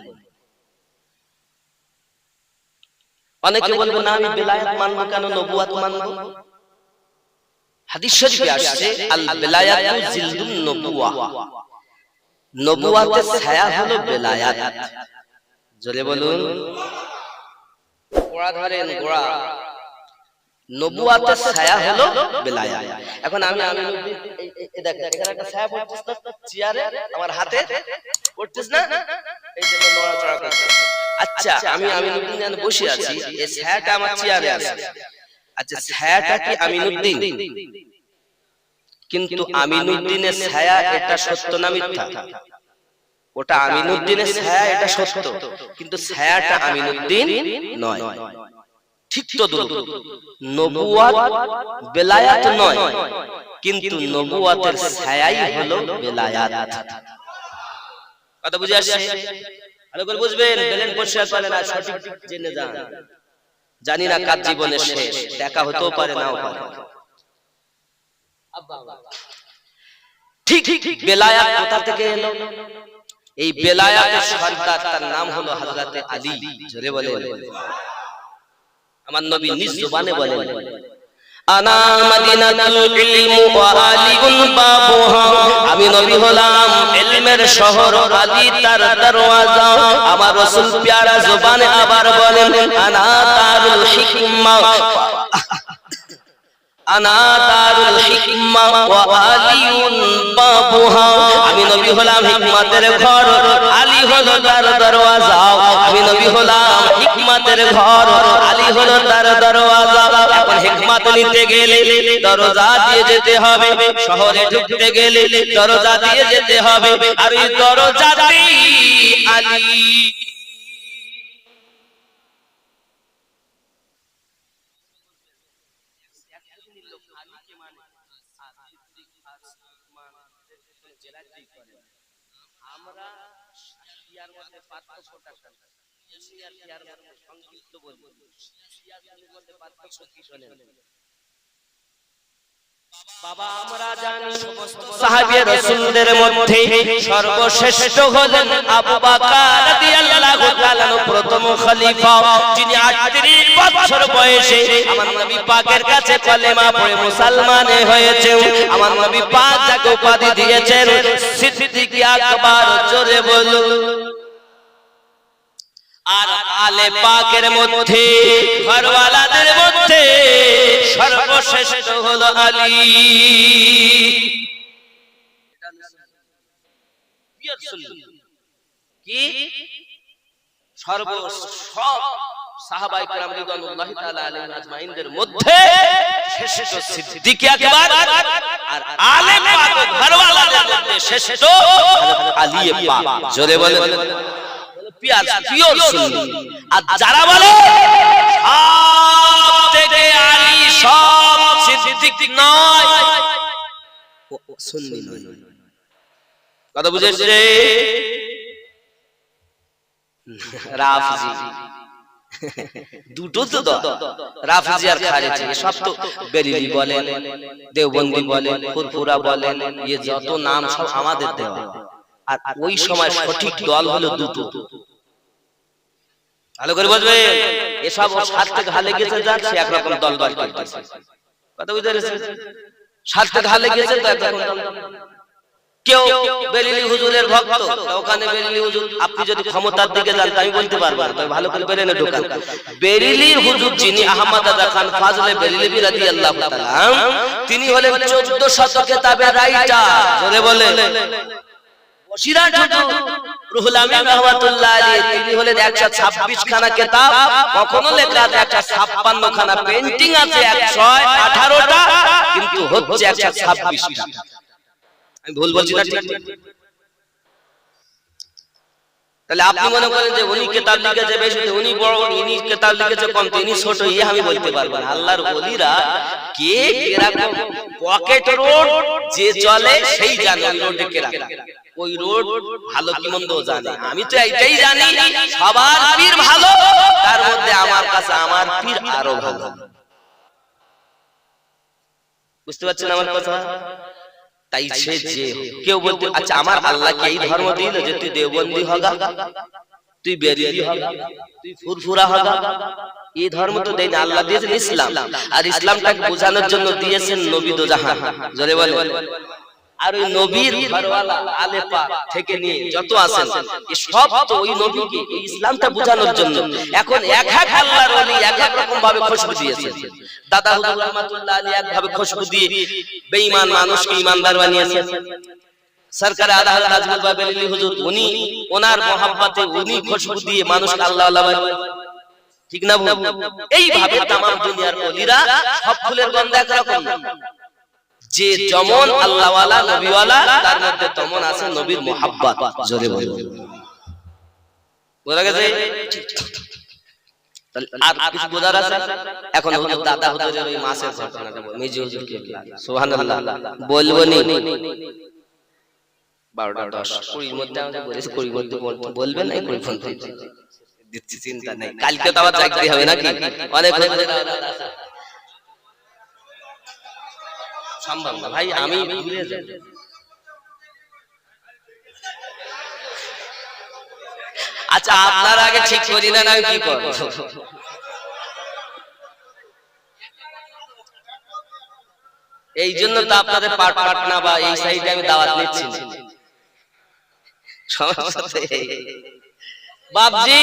অনেকে বলবে না আমি বেলায়াত মানবো কেন, নবুয়াত মানবো? হাদিস শরীফে আসছে আল বেলায়াতু জিলদুন নবুয়া, নবুয়াতের ছায়া হলো বেলায়াত। জোরে বলুন। গোড়া ধরেন, গোড়া। নবুয়াতের ছায়া হলো বেলায়াত। এখন আমি দেখেন এখানে একটা ছায়া পড়তেছ না চেয়ারে, আমার হাতে পড়তেছ না, এই যে নড়াচড়া করছে। আচ্ছা আমি আমিনুদ্দিন বসে আছি, এই ছায়াটা আমার চেয়ারে আছে। আচ্ছা ছায়াটা কি আমিনুদ্দিন? কিন্তু আমিনুদ্দিনের ছায়া এটা সত্য না মিথ্যা? ওটা আমিনুদ্দিনের ছায়া, এটা সত্য, কিন্তু ছায়াটা আমিনুদ্দিন নয়। ঠিক তো দুটো, নবুয়াত বেলায়াত নয়, কিন্তু নবুয়াতের ছায়াই হলো বেলায়াত। কথা বুঝে আসছে? ভালো করে বুঝবেন, বেলেন পরিষ্কার করেন আর সঠিক জেনে যান। জানি না কার জীবনের শেষ, দেখা হতেও পারে নাও পারে। ঠিক বেলায়াত কোথা থেকে এলো? এই বেলায়াতের সর্দার, তার নাম হলো হযরতে আলী। জোরে বলে আমার নবী নিজ জবানে বলেন, আনা মাদিনাতুল ইলমি ওয়া আলিউল বাবুহা, আমি নবী হলাম ইলমের শহর, আলী তার দরওয়াজা। আমার রাসূল প্যারা জবানে আবার বলেন, আনা দারুল হিকমা, আনা দারুল হিকমা ওয়া আলিউল বাবুহা, আমি নবী হলাম হিকমতের ঘর, আলী হলো তার দরওয়াজা। আমি নবী হলাম হিকমতের ঘর, আলী হলো তার দরওয়াজা। এখন হিকমত নিতে গেলে দরজা দিয়ে যেতে হবে, শহরে ঢুকতে গেলে দরজা দিয়ে যেতে হবে, আর এই দরজাতেই আলী। আমরা শিয়ার মধ্যে পার্থক্যটা শিয়ার শিয়ার মধ্যে সংক্ষিপ্ত বলবো, শিয়ার মধ্যে পার্থক্য কি শোনেন বাবা? আমরা জানি সমস্ত সাহাবী রাসূলদের মধ্যে সর্বশ্রেষ্ঠ হলেন আবু বকর রাদিয়াল্লাহু তাআলা, প্রথম খলিফা, যিনি 38 বছর বয়সে আমার নবী পাকের কাছে কলেমা পড়ে মুসলমান হয়েছে। আমার নবী পাক যাকে উপাধি দিয়েছেন সিদ্দিক আকবর। জোরে বলুন। আর আলে পাকের মধ্যে, ঘরওয়ালাদের মধ্যে সর্বশ্রেষ্ঠ হলো আলী। কি সব সাহাবায়ে কেরাম রিদওয়ানুল্লাহি তাআলা আলাইহিম আজমাইনদের মধ্যে শ্রেষ্ঠ সিদ্দিক আকবর, আর আলে পাক ঘরওয়ালাদের মধ্যে শ্রেষ্ঠ আলী পাক। জোরে বলেন পিওর সুন্নি। আর যারা বলে সব থেকে আলী সব সিদ্দিক নয়, ও সুন্নি নয়। কথা বুঝেছে? রাফজি দুটো তো রাফজি আর খারিজি, সব তো বেরেলি বলেন, দেওবন্দি বলেন, ফুরফুরা বলেন, এই যত নাম সব আমাদের দেওয়া। আর ওই সময় সঠিক দল হলো দুটো। ভালো করে বুঝবে, এসব সাত থেকে হালে গেছে যান, সে একরকম দল দল করতেছে। কথা বুঝতে পেরেছেন? সাত থেকে হালে গেছে তো একরকম দল। কেউ বেরেলি হুজুরের ভক্ত, ওখানে বেরেলি হুজুর, আপনি যদি ক্ষমতার দিকে যান আমি বলতে পারবো না, তবে ভালো করে বেরেনে ঢোকান। বেরেলির হুজুর যিনি আহমদ আদা খান ফাজলে বেরেলভী রাদিয়াল্লাহু তাআলা, তিনি হলেন 14 শতকে তাবে রাইটার। জোরে বলে সিরাজ হুজুর রুহুল আমিন রাহমাতুল্লাহ আলাইহি, তিনি হলেন 126 খানা কিতাব, কখনো লেখা আছে 156 খানা, পেইন্টিং আছে 118টা, কিন্তু হচ্ছে 126টা। আমি ভুল বলছি না? ঠিক? তাহলে আপনি মনে করেন যে উনি কিতাব লিখেছে বেশি, উনি বড়, ইনি কিতাব লিখেছে কম, তিনি ছোট, এই আমি বলতে পারবো না। আল্লাহর ওলিরা কে কিরকম পকেট রোড যে চলে সেই জানে ওই রোডে কিরকম, ওই রোড ভালো কি মন্দ জানে। আমি তো এইটাই জানি সবার পীর ভালো, তার মধ্যে আমার কাছে আমার পীর আরো ভালো। বুঝতে পারছেন আমার কথা? তাই সে যে কেউ বলতে, আচ্ছা আমার আল্লাহকে এই ধর্ম দিল যে তুই দেওবন্দি হগা, তুই বেরেলি হগা, তুই ফুরফুরা হগা, এই ধর্ম তো দেয় না। আল্লাহ দিয়েছেন ইসলাম, আর ইসলামটাকে বোঝানোর জন্য দিয়েছেন নবী দো জাহান। জোরে বলে। আর ওই নবীর ঘরওয়ালা আলে পাক থেকে নিয়ে যত আছেন, এই সব তো ওই নবীকে এই ইসলামটা বোঝানোর জন্য। এখন এক এক আল্লাহর ওলি এক এক রকম ভাবে খুশবু দিয়েছেন। দাদা হুজুর রহমাতুল্লাহ আলাইহি এক ভাবে খুশবু দিয়ে বেঈমান মানুষকে ঈমানদার বানিয়েছেন। সরকার আদা হযরত নাজমুল বাবা বেরেলি হুজুর, উনি ওনার মহব্বতে উনি খুশবু দিয়ে মানুষকে আল্লাহ আল্লাহ বানিয়েছেন। ঠিক না ভুল? এইভাবে तमाम দুনিয়ার ওলিরা সব ফুলের গন্ধ এক রকম না। যে যেমন আল্লাহওয়ালা নবীওয়ালা তার মধ্যে তেমন আছে নবীর মুহাব্বত। জোরে বলুন, বোঝা গেছে? আর কিছু বোঝার আছে? এখন হুজুর দাদা হুজুরের ওই মাসের ঘটনাটা বল, মিজি হুজুর কে সুবহানাল্লাহ বলবো নি 12টা 10 20 মধ্যে আমাকে বলেছে 20 মধ্যে বলবেন না 20 ফোন দিচ্ছি, চিন্তা নাই, কালকে তো আবার চাকরি হবে নাকি? অনেক সম্ভব না ভাই, আমি ভুলে যাই। আচ্ছা আপনারা আগে ঠিক করি না, আমি কি করব? এই জন্য তো আপনাদের পাট না বা এই সাইডে আমি দাওয়াত নিচ্ছি না। বাপজি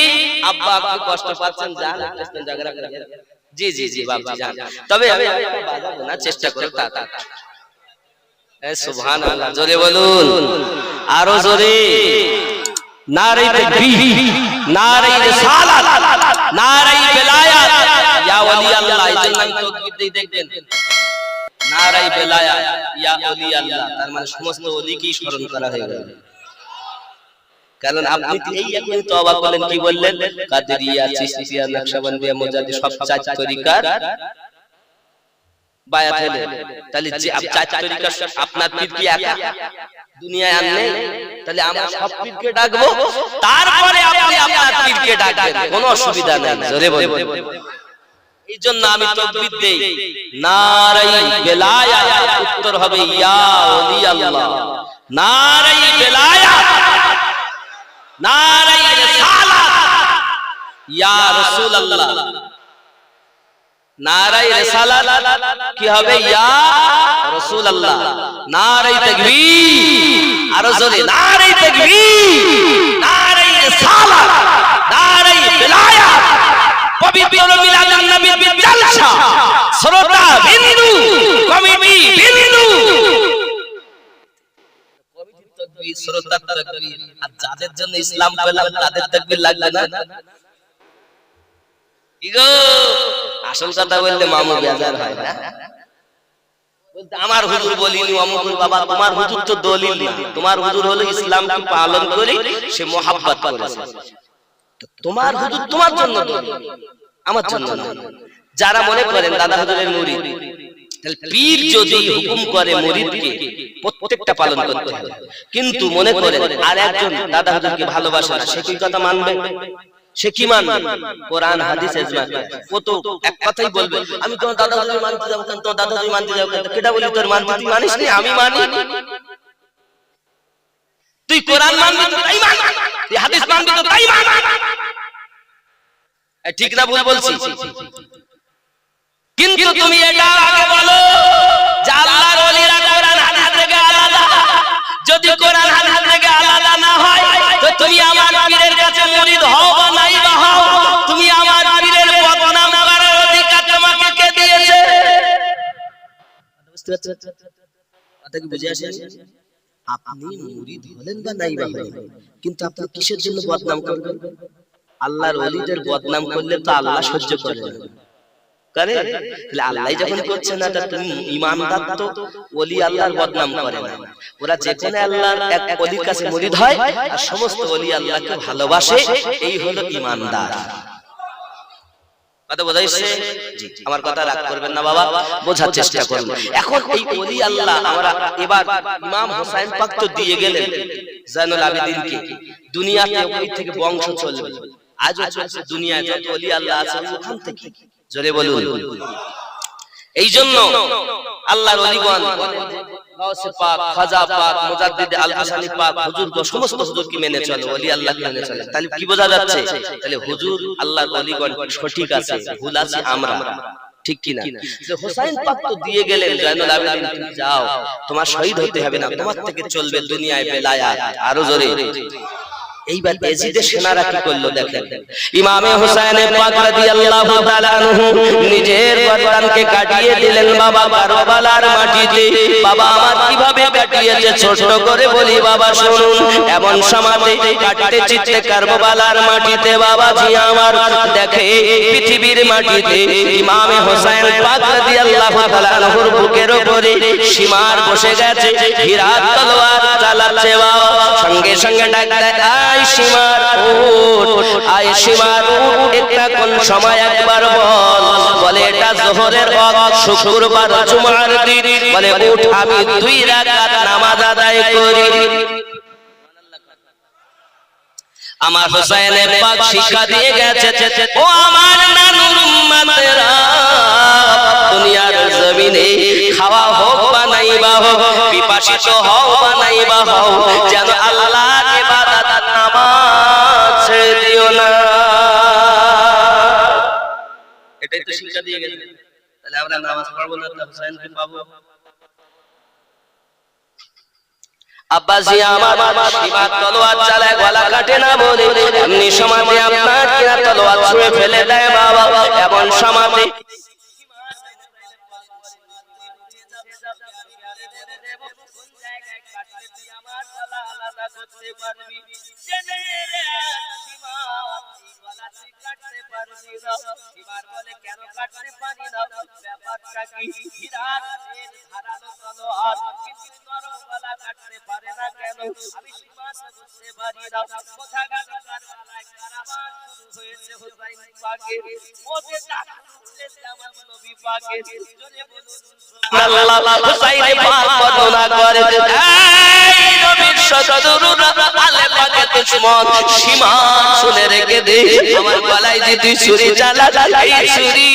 আব্বা আপনি কষ্ট পাচ্ছেন, যান একটু জায়গা রাখেন। জি জি জি বাপজি যান, তবে আমি বাজাবো না, চেষ্টা করে তা সুবহানাল্লাহ। জোরে বলুন, আরো জোরে। নারে তাকবীর, নারে রিসালাত, নারে বেলায়াত, ইয়া ওলি আল্লাহ। এই জন্য আমি তাকবীর দেই, দেখবেন নারে বেলায়াত ইয়া ওলি আল্লাহ, তার মানে সমস্ত ওলিকেই স্মরণ করা হয়ে গেল। কারণ আপনি এই এখন তওবা করলেন, কি বললেন? কাদেরিয়া, চিশতিয়া, নকশবন্দিয়া, মুজাদ্দিদ সব চার তরিকার বায়াত হলেন। তাহলে যে চার তরিকা আপনার পীর কি একা দুনিয়ায় আর নেই? তাহলে আমরা সব পীরকে ডাকবো, তারপরে আপনি আপনার পীরকে ডাকবেন, কোনো অসুবিধা নেই। জোরে বলুন। এই জন্য আমি তাকবীর দেই, নারে বেলায়াত, উত্তর হবে ইয়া ওলি আল্লাহ। নারে বেলায়াত, নারে রিসালাত, ইয়া রাসূলুল্লাহ। নারে রিসালাত কি হবে? ইয়া রাসূলুল্লাহ। নারে তাকবীর, আরো জোরে নারে তাকবীর, নারে রিসালাত, নারে বেলায়াত, পবিত্র মিলাদুন নবীর জলসা, শ্রোতা বিন্দু, কমিটি বিন্দু, কমিটির তাকবীর, শ্রোতার তাকবীর। আর যাদের জন্য ইসলাম পেলাম তাদের তাকবীর লাগবে না? কি গো, আসল কথা বললে মামু বেজার হয় না? বলতে আমার হুজুর বলিনি অমুকুর বাবা, তোমার হুজুর তো দলিল না, তোমার হুজুর হলো ইসলামকে পালন করে সে মুহাব্বত করেছে। তোমার হুজুর তোমার জন্য দলিল, আমার জন্য না। যারা মনে করেন দাদা হুজুরের মুরিদ, তাহলে পীর যদি হুকুম করে মুরিদকে প্রত্যেকটা পালন করতে হবে, কিন্তু মনে করেন আর একজন দাদা হুজুরকে ভালোবাসে না, সে কি কথা মানবে? সে কি মানবে? কোরআন হাদিস ইজমা। ও তো এক কথাই বলবে, আমি তোমার দাদা হুজুর মানতে যাব কেন, তোমার দাদা হুজুর মানতে যাব কেন? কেডা বলি তোর মানতে, তুই মানিস নি, আমি মানি। তুই কোরআন মানবি তো তাই মান, তুই হাদিস মানবি তো তাই মান। ঠিক না ভুল বলছি? কিন্তু তুমি এটা আগে বলো যে আল্লাহর ওলিরা কোরআন হাদিস থেকে আলাদা। যদি কোরআন হাদিস থেকে আলাদা না হয় তো তুমি আমার পীরের কাছে মুরিদ হও বা নাই বা হও, তুমি আমার পীরের বদনাম করার অধিকার তোমাকে কে দিয়েছে? বুঝতে পারছেন কথা কি? বুঝে আসেন? আপনি মুরিদ হলেন বা নাই বা হলেন, কিন্তু আপনি কিসের জন্য বদনাম করবেন? আল্লাহর ওলিদের বদনাম করলে তো আল্লাহ সহ্য করে না, করে? তাহলে আল্লাহ যখন করছে না, তা তুমি ইমানদার তো ওলি আল্লাহর বদনাম করে না। ওরা যেখানে আল্লাহর এক ওলির কাছে মুরিদ হয় আর সমস্ত ওলি আল্লাহকে ভালোবাসে, এই হলো ইমানদার। কথা বোঝাইছে? জি, আমার কথা রাগ করবেন না বাবা, বোঝার চেষ্টা করুন। এখন এই ওলি আল্লাহ আমরা এবার ইমাম হোসেন পাক তো দিয়ে গেলেন জাইনুল আবেদিনকে, দুনিয়াতে ওই থেকে বংশ চলবে, আজও চলছে দুনিয়ায় যত ওলি আল্লাহ আছে ওখান থেকে। জোরে বলুন। এই জন্য আল্লাহর ওলিগণ গাউসে পাক, খাজা পাক, মুজাদ্দিদ আল-হাসানি পাক, হুজুর সমস্ত হুজুরকে মেনে চলে, ওলি আল্লাহকে মেনে চলে। তাহলে কি বোঝা যাচ্ছে? তাহলে হুজুর আল্লাহর ওলিগণ সঠিক আছে, ভুল আছে আমরা, ঠিক কি না? যে হোসেন পাক তো দিয়ে গেলেন জাইনুল আবেদিন, তুমি যাও, তোমার শহীদ হতে হবে না, তোমার থেকে চলবে দুনিয়ায় বেলায়াত। আরো জোরে। এইবার ইয়াজিদের সেনারা কি করলো দেখেন, ইমামে হুসাইন পাক রাদিয়াল্লাহু তাআলা আনহু নিজের গর্দানকে কাটিয়ে দিলেন বাবা কারবালার মাটিতে। বাবা আমার কিভাবে কাটিয়েছে ছোট করে বলি বাবা শুনুন। এমন সমাজে কাটতে চিত্তে কারবালার মাটিতে বাবাজি আমার দেখে পৃথিবীর মাটিতে ইমামে হুসাইন পাক রাদিয়াল্লাহু তাআলা আনহুর বুকের উপরে সীমার বসে গেছে, হীরার তলোয়ার চালাচ্ছে বাবা। সঙ্গে সঙ্গে ডাক দেয় আয় সীমার উঠ, আয় সীমার উঠ, একটা কোন সময় একবার বল। বলে এটা যোহরের ওয়াক্ত, শুক্রবার জুমার দিন। বলে উঠ আমি 2 রাকাত নামাজ আদায় করি। আমার হুসাইন পাক শিক্ষা দিয়ে গেছে, ও আমার নানুর উম্মতেরা, দুনিয়ার জমিনে খাওয়া হোক বা নাই বা হোক, পিপাসিত হও বা নাই বা হও, যেন আল্লাহর ইবাদত নামাজ ছেড়ে দিও না। এটাই তো শিক্ষা দিয়ে গেছে। তাহলে আমরা নামাজ পড়বো না তো হুসাইনকে পাবো? আব্বাজি আমার সীমার তলোয়ার চালায় গলা কাটে না বলে এমনি সমাজে আপনার কিনা তলোয়ার ছুঁড়ে ফেলে দেয় বাবা। এমন সমাজে শুনে রেখে দে আমার গলায় যে তুই ছুরি চালা, এই ছুরি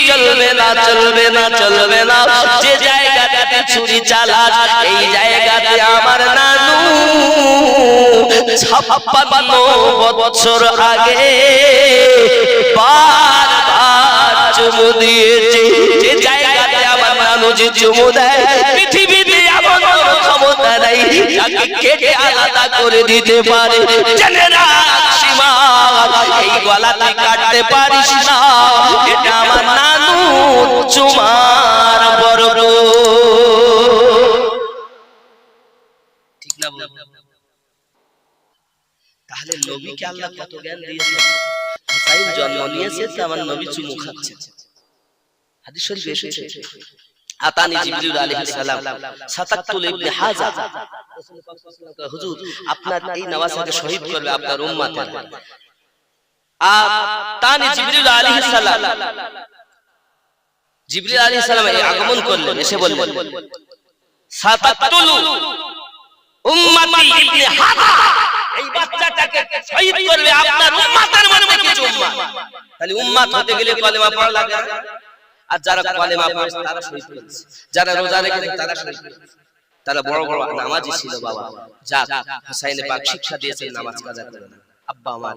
চলবে না চলবে না চলবে না। যে জায়গাটাতে ছুরি চালাস এই জায়গাতে আমার নানু 56 বছর আগে বারবার চুমু দিয়েছে। যে জায়গাতে আমার নানু যে চুমু দেয় পৃথিবীতে এমন ক্ষমতা নাই যাকে কেটে আলাদা করে দিতে পারে। জেনে রাখ সীমা, এই গলাতে কাটতে পারিস না, এটা আমার নানু চুমার বড়। ঠিক না? তাহলে নবীকে আল্লাহ কত জ্ঞান দিয়েছে। হুসাইন জন্ম নিয়েছে তো আমার নবী চুমু খাচ্ছে। হাদিস শরীফে এসেছে আতানি জিবরিল আলাইহিস সালাম সাতাতুল ইবনে হাজা, হুজুর আপনার এই নওয়াজকে শহীদ করবে আপনার উম্মতেরা। আতানি জিবরিল আলাইহিস সালাম, জিবরিল আলাইহিস সালাম আগমন করলেন, এসে বললেন সাতাতুল উম্মতি ইবনে হাজা, এই বাচ্চাটাকে শহীদ করবে আপনার উম্মতের মধ্যে কিছু উম্মত। তাহলে উম্মত হতে গেলে কলেমা পড়া লাগে। আর যারা কলেমা পড়ে তারা শহীদ হয়েছে, যারা রোজা রেখেছে তারা শহীদ হয়েছে, তারা বড় বড় নামাজি ছিল বাবা। যাক হুসাইন পাক শিক্ষা দিয়েছেন নামাজ কাজা করে না। আব্বা আমার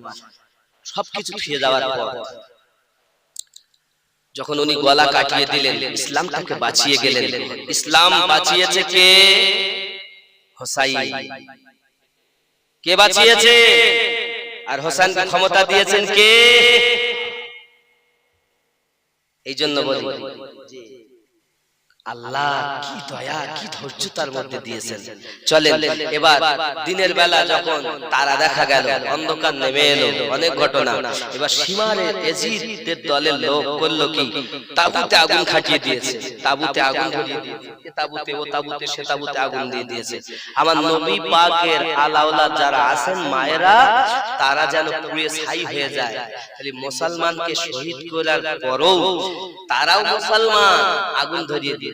সবকিছু ফিরে যাওয়ার পর যখন উনি গলা কাটিয়ে দিলেন, ইসলামটাকে বাঁচিয়ে গেলেন। ইসলাম বাঁচিয়েছে কে? হুসাইন। কে বাঁচিয়েছে? আর হোসেনকে ক্ষমতা দিয়েছেন কে? এই জন্য বলি আল্লাহ কি দয়া কি ধৈর্য তার মধ্যে দিয়েছেন। চলেন এবার দিনের বেলা যখন তারা দেখা গেল, অন্ধকার নেমে এলো, অনেক ঘটনা। এবার সীমারে ইয়াজিদের দলের লোক করলো কি, তাবুতে আগুন খাটিয়ে দিয়েছে, তাবুতে আগুন ধরিয়ে দিয়েছে, এ তাবুতে ও তাবুতে সে তাবুতে আগুন দিয়ে দিয়েছে। আমার নবী পাকের আলাওলা যারা আছেন মায়েরা, তারা যেন পুড়ে ছাই হয়ে যায়। খালি মুসলমানকে শহীদ করার পরও তারাও মুসলমান, আগুন ধরিয়ে দিয়ে।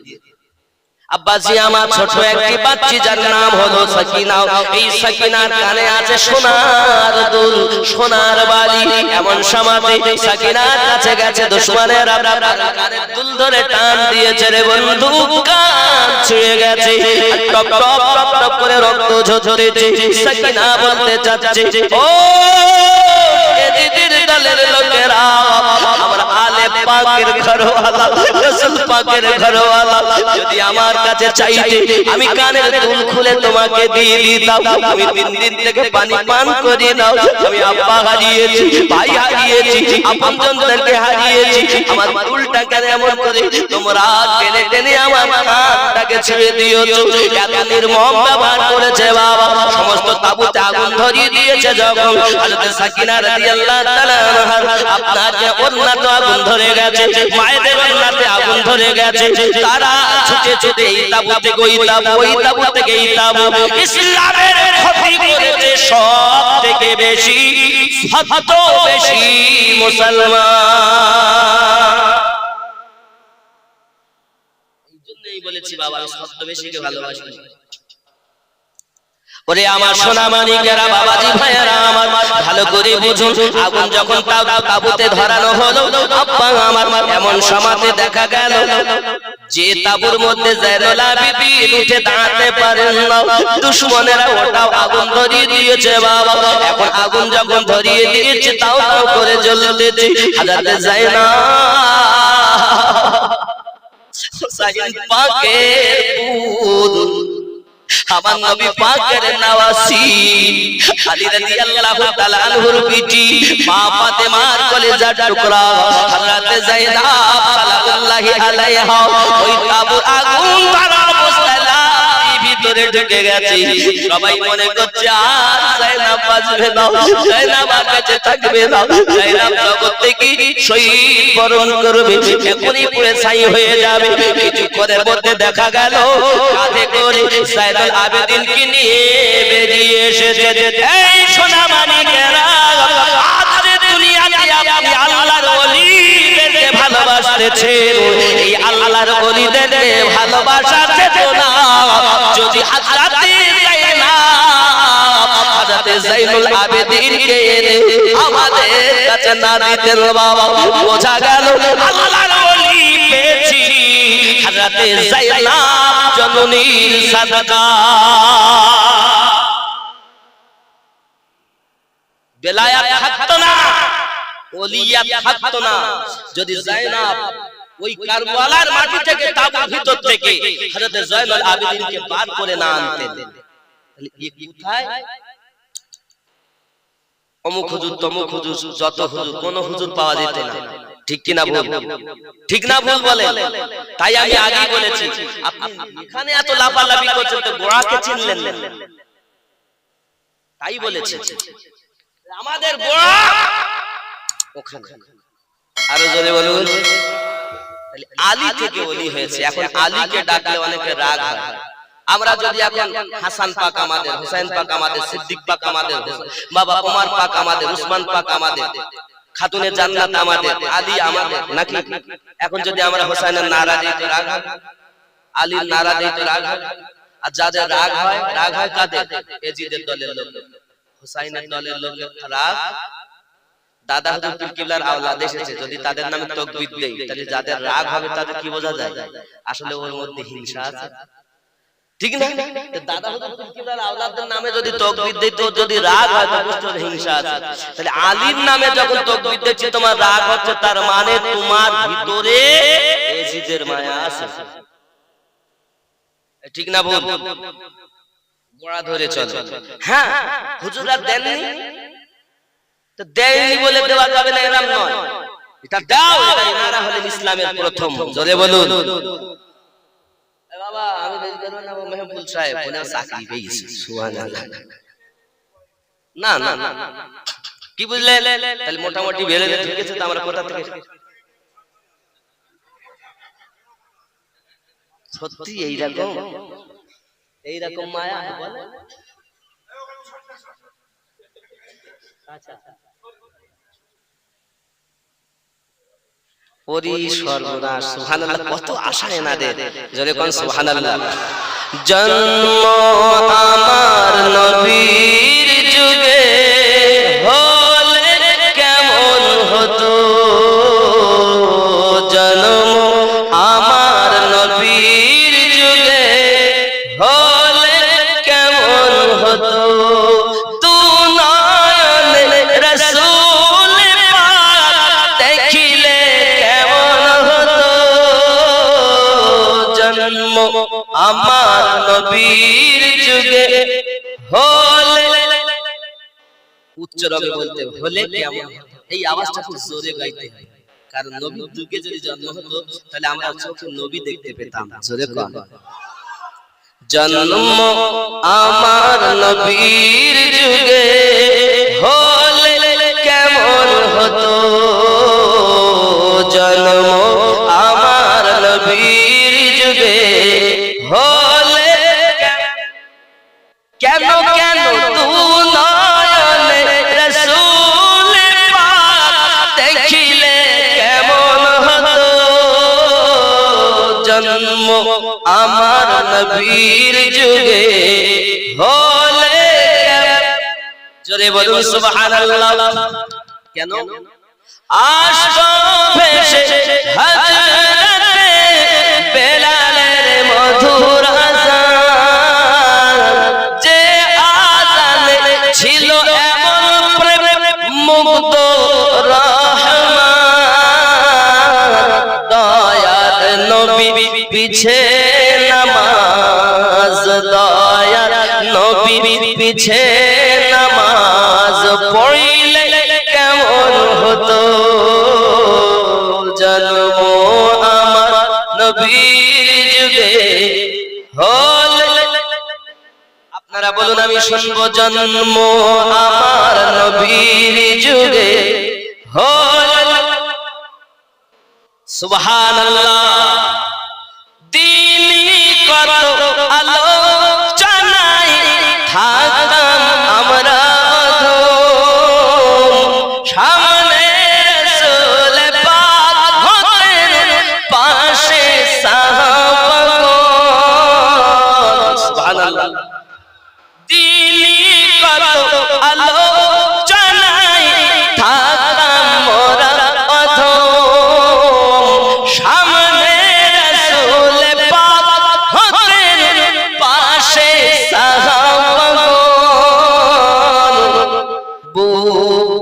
আব্বাজি আমার ছোট একটি বাচ্চি যার নাম হলো সাকিনা, এই সাকিনার কানে আছে সোনার দুল, সোনার বালি। এমন সময় সাকিনার কাছে গেছে দুশমনেরা, কানের দুল ধরে টান দিয়েছে রে বন্ধু, কান ছুঁয়ে গেছে, টপ টপ টপ টপ করে রক্ত ঝরছে। সাকিনা বলতে চাচ্ছে, ও এজিদের দলের লোকেরা, আমরা আলে পাকের ঘরওয়ালা রাসূল পাকের ঘরওয়ালা যদি আমার কাছে চাইতে আমি কানের দুল খুলে তোমাকে দিয়ে দিতাম। আমি 3 দিন থেকে পানি পান করি না। আমি আব্বা হারিয়েছি, ভাই হারিয়েছি, আপনজনদেরকে হারিয়েছি। আমার দুলটা কেন এমন করে তোমরা টেনে টেনে আমার হাতটাকে ছেড়ে দিয়েছো? এত নির্মম ব্যবহার করেছে বাবা। সমস্ত তাবুতে আগুন ধরিয়ে দিয়েছে যখন হযরত সাকিনা রাদিয়াল্লাহু তাআলা আপনার যে ওন্নাতে আগুন ধরে গেছে, মায়েদের ওন্নাতে আগুন ধরে গেছে, তারা ছুটে ছুটে এই তাবু থেকে ওই তাবু, ওই তাবু থেকে এই তাবু। ইসলামের ক্ষতি করেছে সব থেকে বেশি, সত্য বেশি মুসলমান। এই জন্যই বলেছি বাবা, সত্য বেশিকে ভালোবাসি। ওরে আমার সোনা মানিকেরা, বাবাজি ভাইয়েরা আমার, ভালো করে বুঝুন। আগুন যখন তাবুতে ধরানো হলো, আব্বা আমার এমন সমাতে দেখা গেল যে তাবুর মধ্যে জাইনুল আবেদিন উঠে দাঁড়াতে পারেন না। দুশমনেরা ওটাও আগুন ধরিয়ে দিয়েছে বাবা। এখন আগুন যখন ধরিয়ে দিয়েছে, তাও তাও করে জ্বলতেছে। হযরত জাইনাব হুসাইন পাকের পুত, আমার নবী পাকের নওয়াসি আলী রাদিয়াল্লাহু তাআলা আনহুর বিটি মা ফাতেমার কলিজার টুকরা হযরত যায়েনাব সালাতুল্লাহি আলাইহা ওই তাবুর আগুন ধরা অবস্থায় ভিতরে ঢুকে গেছে। সবাই মনে করছে আর যায়েনাব বাঁচবে না, যায়েনাব আর বেঁচে থাকবে না, যায়েনাব জগৎ থেকে শহীদ বরণ করবে, এখনই পুড়ে ছাই হয়ে যাবে। কিছুক্ষণের মধ্যে দেখা গেল কাঁধে করে জাইনুল আবেদিনকে নিয়ে বেরিয়ে এসেছে। এই সোনা মানিকেরা, আজকে দুনিয়াতে আপনি আল্লাহর ওলিদেরকে ভালোবাসতেছেন। এই আল্লাহর ওলিদেরকে ভালোবাসার চেতনা যদি হযরত জাইনুল আবেদিনকে আমাদের কাছে না দিতেন বাবা, বোঝা গেল আল্লাহর ওলি পেয়েছি হযরত যায়েনাব জননীর সাদকা। বেলায়াত থাকতো না, ওলিয়াত থাকতো না যদি যায়েনাব ওই কারবালার মাটি থেকে, তাবুর ভিতর থেকে হযরত জাইনুল আবেদিনকে বার করে না আনতেন। তাহলে এই কোথায় অমুক হুজুর তমুক হুজুর, যত হুজুর, কোন হুজুর পাওয়া যেত না। ঠিক কি না ভুল? ঠিক না ভুল বলে? তাই আমি আগেই বলেছি, আপনি এখানে এত লাফালাফি করছেন তো গোড়াকে চিনলেন না। তাই বলেছি আমাদের গোড়া ওখানে। আরো জোরে বলুন। তাহলে আলী থেকে ওলি হয়েছে। এখন আলীকে ডাকলে অনেকে রাগ হয়। আমরা যদি এখন হাসান পাক আমাদের, হুসাইন পাক আমাদের, সিদ্দিক পাক আমাদের, বাবা ওমর পাক আমাদের, উসমান পাক আমাদের, খাতুনে জান্নাত আমাদের, আলী আমাদের নাকি? এখন যদি আমরা হুসাইনের নারা দিই তো রাগ হয়, আলীর নারা দিই তো রাগ হয়। আর যাদের রাগ হয় কাদের? এজিদের দলের লোক, হুসাইনের দলের লোকের রাগ। দাদা হুজুর পীর কিবলার আওলাদ এসেছে, যদি তাদের নামে তাকবীর দেই তাহলে যাদের রাগ হবে তাদের কি বোঝা যায়? আসলে ওর মধ্যে হিংসা আছে। ঠিক না? দাদা হুজুর পীর কিবলার আওলাদের নামে যদি তাকবীর দেই তো যদি রাগ হয় তো বুঝতে হিংসা আছে। তাহলে আলীর নামে যখন তাকবীর দিচ্ছি তোমার রাগ হচ্ছে, তার মানে তোমার ভিতরে এজিদের মায়া আছে। ঠিক না ভুল? গোড়া ধরে চলো। হ্যাঁ, হুজুররা দেননি তো দেয়নি বলে দেওয়া যাবে না, এরকম নয়। এটা দাও, এটা ইনারা হলেন ইসলামের প্রথম। জোরে বলুন। বাবা আমি বেজবেন না, মেহবুল সাহেব কোন চাকরি পেয়েছে, সুবহানাল্লাহ। না না না, কি বুঝলে? তাহলে মোটামুটি বেলে ঢুকেছে তো আমরা কোথা থেকে? সত্যি এইরকম মায়া বলে। আচ্ছা ওরে সর্বনাশ, সুবহানাল্লাহ, কত আশা এনাদের। জোরে কোন সুবহানাল্লাহ। জন্ম আমার নবীর যুগে হলে কেমন হতো, জন্ম আমার নবীর যুগে হলে কেমন হতো, তু নয়নে রাসূল পাক দেখিলে হলে উচ্চ রবে বলতে হলে কেমন, এই আওয়াজটা খুব জোরে গাইতে হয়, কারণ নবীর যুগে যদি জন্ম হতো তাহলে আমরা চোখে নবী দেখতে পেতাম। জোরে কোন জন্ম আমার নবীর যুগে হলে কেমন হতো, জন্ম আমার নবীর যুগে হলে কেন কেন তু নয়নে রাসূল পাক দেখিলে কেমন হতো, জন্ম আমার নবীর যুগে হলে, জোরে বলুন সুবহানাল্লাহ। কেন আসতো ভেসে হযরতে বেলালের মধুর আযান, যে আযানে ছিল এমন প্রেম মুগ্ধ রহমান, দয়ার নবী পিছে নামাজ, দয়ার নবী পিছে নামাজ পড়িলে কেমন হতো, জন্ম আমার নবীর যুগে হলে, আপনারা বলুন আমি শুনবো, জন্ম আমার নবীর যুগে হলে, সুবহানাল্লাহ। দিনই কত আলোচনায় থাকতাম আমরা অধম, সামনে রাসূল পাক হতেন পাশে সাহাবাগণ, সুবহানাল্লাহ। দিনই কত আলোচনায় থাকতাম মোরা অধম, সামনে রাসূল পাক হতেন পাশে সাহাবাগণ, আবু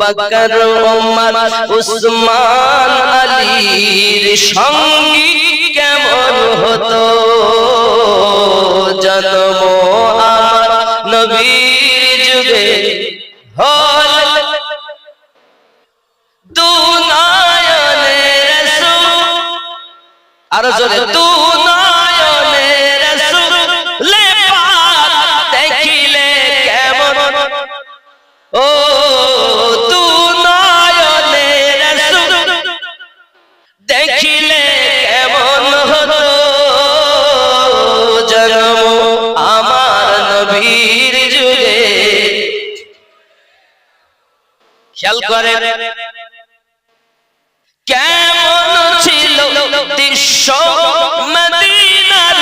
বকর ওমর উসমান আলীর সঙ্গী কেমন হতো, জন্ম আমার নবীর যুগে হলে, দু নয়নে রাসূল, আর জোরে দু নয়নে রাসূল পাক দেখিলে কেমন, ও দু নয়নে রাসূল দেখিলে কেমন হতো, জন্ম আমার নবীর যুগে। খেয়াল করে কেমন ছিল দৃশ্য মদিনার,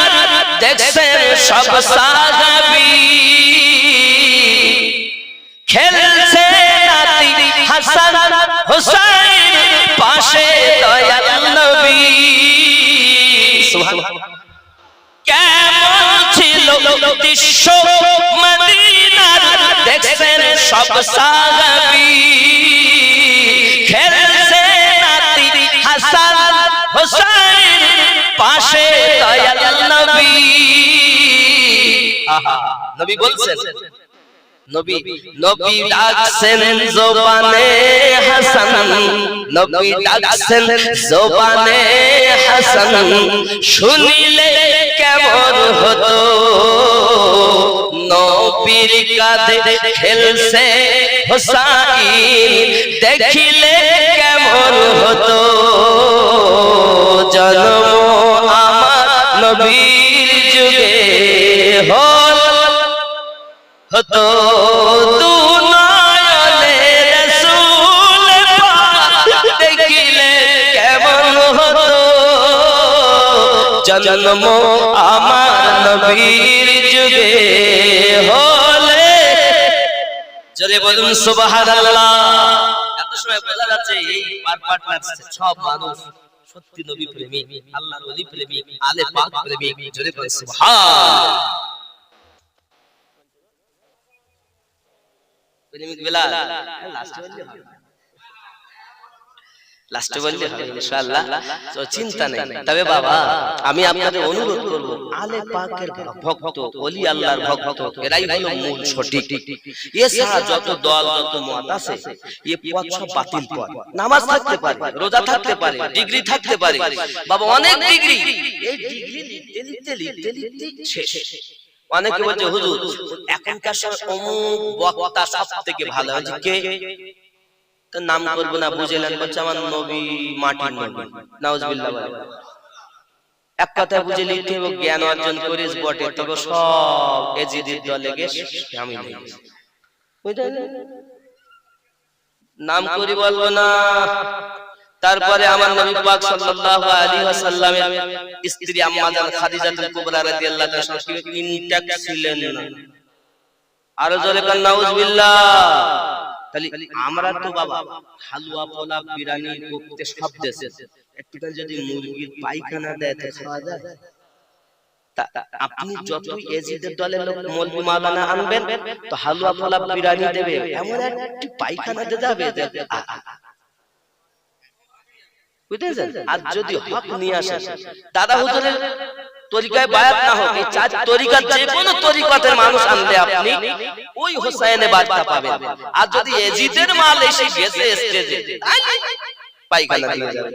দেখছেন সব সাহাবী, খেলছে নাতি হাসান হুসাইন পাশে দয়াল নবী, সুবহানাল্লাহ। কেমন ছিল দৃশ্য মদিনার, দেখছেন সব সাহাবী, খেলছে নাতি হাসান হুসাইন পাশে দয়াল নবী। আহা, নবী বলছেন, নবী নবী ডাকছেন জবানে হাসান, নবী ডাকছেন জবানে হাসান, শুনিলে কেমন হতো, নবীর কাঁধে খেলছে হুসাইন দেখিলে কেমন হতো, জন্ম আমার নবীর যুগে হতো, দু নয়নে রাসূল পাক দেখিলে কেমন হতো, জন্ম আমার নবীর যুগে হলে, জোরে বলুন সুবহানাল্লাহ। এত সময় বোঝা যাচ্ছে এই পার্টনারস সব মানুষ সত্যি নবী প্রেমী, আল্লাহর ওলি প্রেমী, আলে পাক প্রেমী, জোরে বলুন সুবহানাল্লাহ। প্রেমিক বিলাল লাস্টে বললে লাস্টে বললে হবে ইনশাআল্লাহ, তো চিন্তা নেই। তবে বাবা আমি আপনাদের অনুরোধ করব, আলে পাকের ভক্ত, ওলি আল্লাহর ভক্ত, এরাই হলো মূল সঠিক। এছাড়া যত দল যত মত আছে এ পথ সব বাতিল পথ। নামাজ থাকতে পারে, রোজা থাকতে পারে, ডিগ্রি থাকতে পারে, বাবা অনেক ডিগ্রি, এই ডিগ্রি লিখতে লিখতে লিখতে শেষ। অনেকে বলছে হুজুর এখনকার সময় অমুক বক্তা সবথেকে ভালো, কে তো নাম করব না, বুঝলেন, বলছে আমার নবী মাটির নবী, নাউজুবিল্লাহ বলে। এক কথা বুঝে লিখতে হবে, জ্ঞান অর্জন করিস বটে, তবে সব এজিদের দলে গেছে আমি নেই, বুঝলেন, নাম করি বলবো না। তারপরে আমার নবী পাক সাল্লাল্লাহু আলাইহি ওয়াসাল্লামের স্ত্রী আম্মা জান খাদিজাতুল কুবরা রাদিয়াল্লাহু তাআলা ইনট্যাক্ট ছিলেন না, আর জোরে কান নাউজুবিল্লাহ। তাহলে আমরা তো বাবা হালুয়া পোলাও বিরিয়ানি কোফতে সব দেশে, একটুখানি যদি মুরগির পায়খানা দেয় তো খাওয়া যায়? আপনি যতই এজিদের দলের লোক মৌলভী মাওলানা আনবেন তো হালুয়া পোলাও বিরিয়ানি দেবে, এমন একটি পায়খানা দিয়ে যাবে বুঝতেছেন। আর যদি হক নিয়ে আসেন, দাদা হুজুরের তরিকায় বায়াত না হোক, এই চার তরিকা যে কোনো তরিকাতের মানুষ আনলে আপনি ওই হোসাইনে বার্তা পাবেন। আর যদি এজিদের মাল এসে গেছে স্টেজে, পায়খানা দিয়ে যাবে।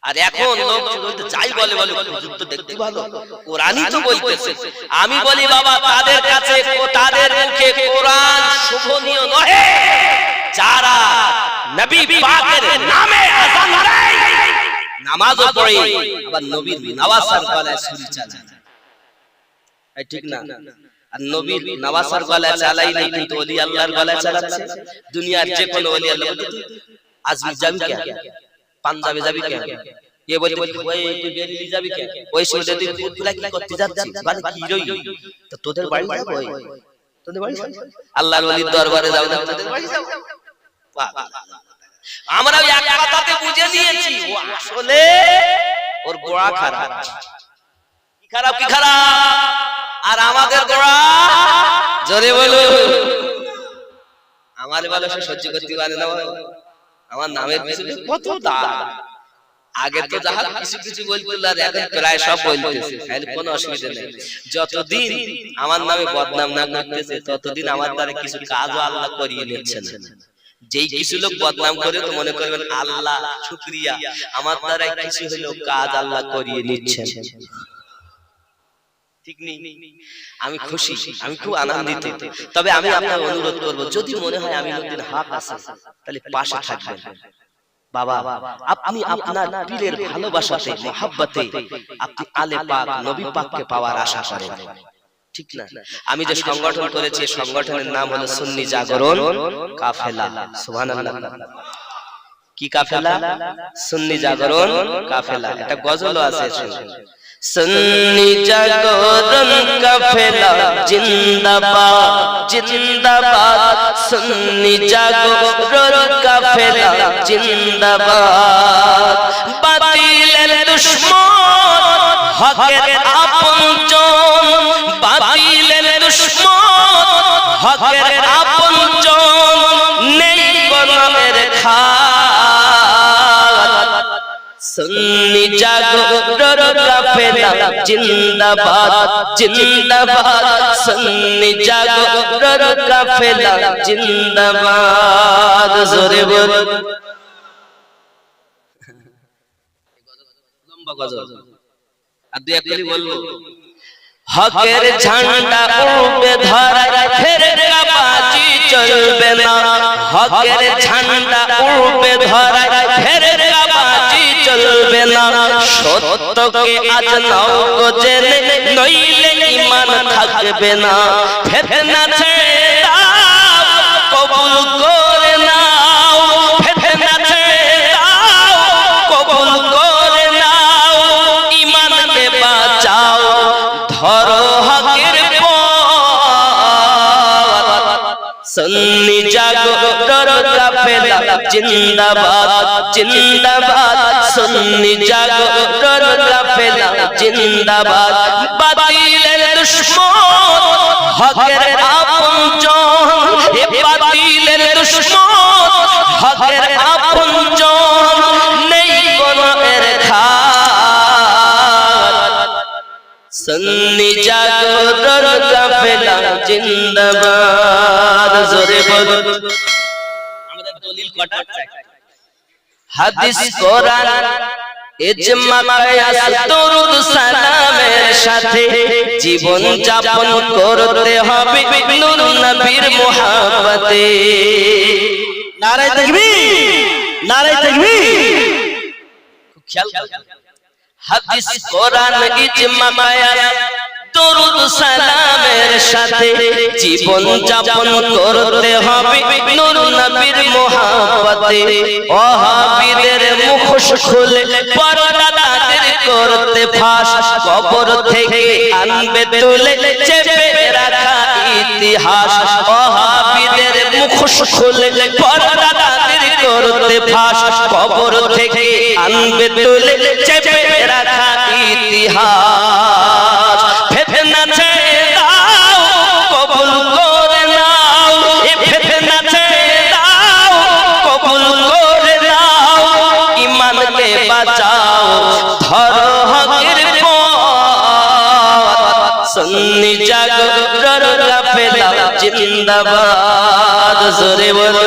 আর এখন লোক বলতে যাই বলে বলে হুজুর তো দেখতে ভালো, কোরআনই তো বলতেছে। আমি বলি বাবা তাদের কাছে তাদের মুখে কোরআন শোভনীয় নয় যারা নবী পাকের নামে আযান দেয়, নামাজও পড়ে, আবার নবীর নওয়াসার গলায় ছুরি চালায়, এই ঠিক না? আর নবীর নওয়াসার গলায় চালাই নাই, কিন্তু ওলি আল্লাহর গলায় চালাচ্ছে। দুনিয়ার যে কোনো ওলি আল্লাহ বলতে তুই আজমি যাবি কেন, পাঞ্জাবে যাবি কেন, এ বলতে ওই তুই দিল্লি যাবি কেন, ওই সৌদি তুই পুতলা কি করতে যাচ্ছিস, মানে কি রই তো তোদের বাড়ি যাব, ওই তোদের বাড়ি আল্লাহর ওলির দরবারে যাও, তোদের বাড়ি যাও। আমরা ওই এক কথাতে বুঝে নিয়েছি ও আসলে ওর গোড়া খারাপ, কি খারাপ কি খারাপ, আর আমাদের গোড়া জোরে বলো, আমার বলো সে সহ্য করতে পারে না। আমার নামের পিছনে কত দাগ, আগে তো যাহা কিছু কিছু বলছিল আর এখন প্রায় সব বলতেছে, তাহলে কোনো অসুবিধা নেই। যতদিন আমার নামে বদনাম না করতেছে ততদিন আমার দ্বারা কিছু কাজও আল্লাহ করিয়ে নিচ্ছেন। যেই কিছু লোক বদনাম করে তো মনে করবেন আল্লাহ শুকরিয়া, আমার দ্বারা কিছু হলো কাজ আল্লাহ করিয়ে নিচ্ছেন, ঠিক নেই? আমি খুশি, আমি খুব আনন্দিত। তবে আমি আপনাকে অনুরোধ করব, যদি মনে হয় আমি একদিন হক আছে তাহলে পাশে থাকবেন। বাবা আপনি আপনার পীরের ভালোবাসাতে মহব্বতে আপনি আলে পাক নবী পাককে পাওয়ার আশা করেন, ঠিক না? আমি যে সংগঠন করেছি সংগঠনের নাম হলো সুন্নি জাগরণ কাফেলা। সুবহানাল্লাহ। কি কাফেলা? সুন্নি জাগরণ কাফেলা। এটা গজলও আছে, সুন্নি জাগরণ কাফেলা জিন্দাবাদ জিন্দাবাদ, সুন্নি জাগরণ কাফেলা জিন্দাবাদ, বাতিলের দুশমন হকের আপনজন, বাতিলের দুশমন হকের আপনজন, নেই গোলামের খাত, সুন্নি জাগরণ কাফেলা জিন্দাবাদ জিন্দাবাদ, সুন্নি জাগরণ কাফেলা জিন্দাবাদ। জোরে বল, লম্বা গজল আর দুই একলি বলবো। হকের ঝান্ডা উড়বে ধরায় ফেরেশতাবাজি চলবে না, হকের ঝান্ডা উড়বে ধরায় ফেরেশতাবাজি চলবে না, সত্যকে আজ নাও গো জেনে নইলে ঈমান থাকবে না, ফিতনা ছেড়ে দাও কবুল করে নাও, ফিতনা ছেড়ে দাও কবুল করে নাও, ঈমানকে বাঁচাও ধরো হকের পথ, সুন্নি জাগরণ কাফেলা জিন্দাবাদ জিন্দাবাদ, সুন্নি জাগরণ কাফেলা জিন্দাবাদ, বাতিলের দুশমন হকের আপনজন, এ বাতিলের দুশমন হকের আপনজন নেই কোনো এর খাত সুন্নি জাগরণ কাফেলা জিন্দাবাদ জোরে বল আমাদের দলিল কটা হাদিস কোরআন ইজমা কিয়াস দরুদ সালামের সাথে জীবন যাপন করতে হবে নূর নবীর মুহাব্বতে নারে তাকবীর নারে তাকবীর খুব খেয়াল হাদিস কোরআন ইজমা কিয়াস দরুদ সালামের সাথে জীবন যাপন করতে হবে নূর নবীর মুহাব্বতে ওয়াহাবীদের মুখোশ খুলে পর্দা তাদের করতে ফাঁস কবর থেকে আনবে তুলে চেপে রাখা ইতিহাস ওয়াহাবীদের মুখোশ খুলে পর্দা তাদের করতে ফাঁস কবর থেকে আনবে তুলে চেপে রাখা ইতিহাস ফিতনা ছেড়ে দাও কবুল করে নাও এ ফিতনা ছেড়ে দাও কবুল করে নাও ঈমানকে বাঁচাও ধরো হকের পথ সুন্নি জাগরণ কাফেলা জিন্দাবাদ জোরে বল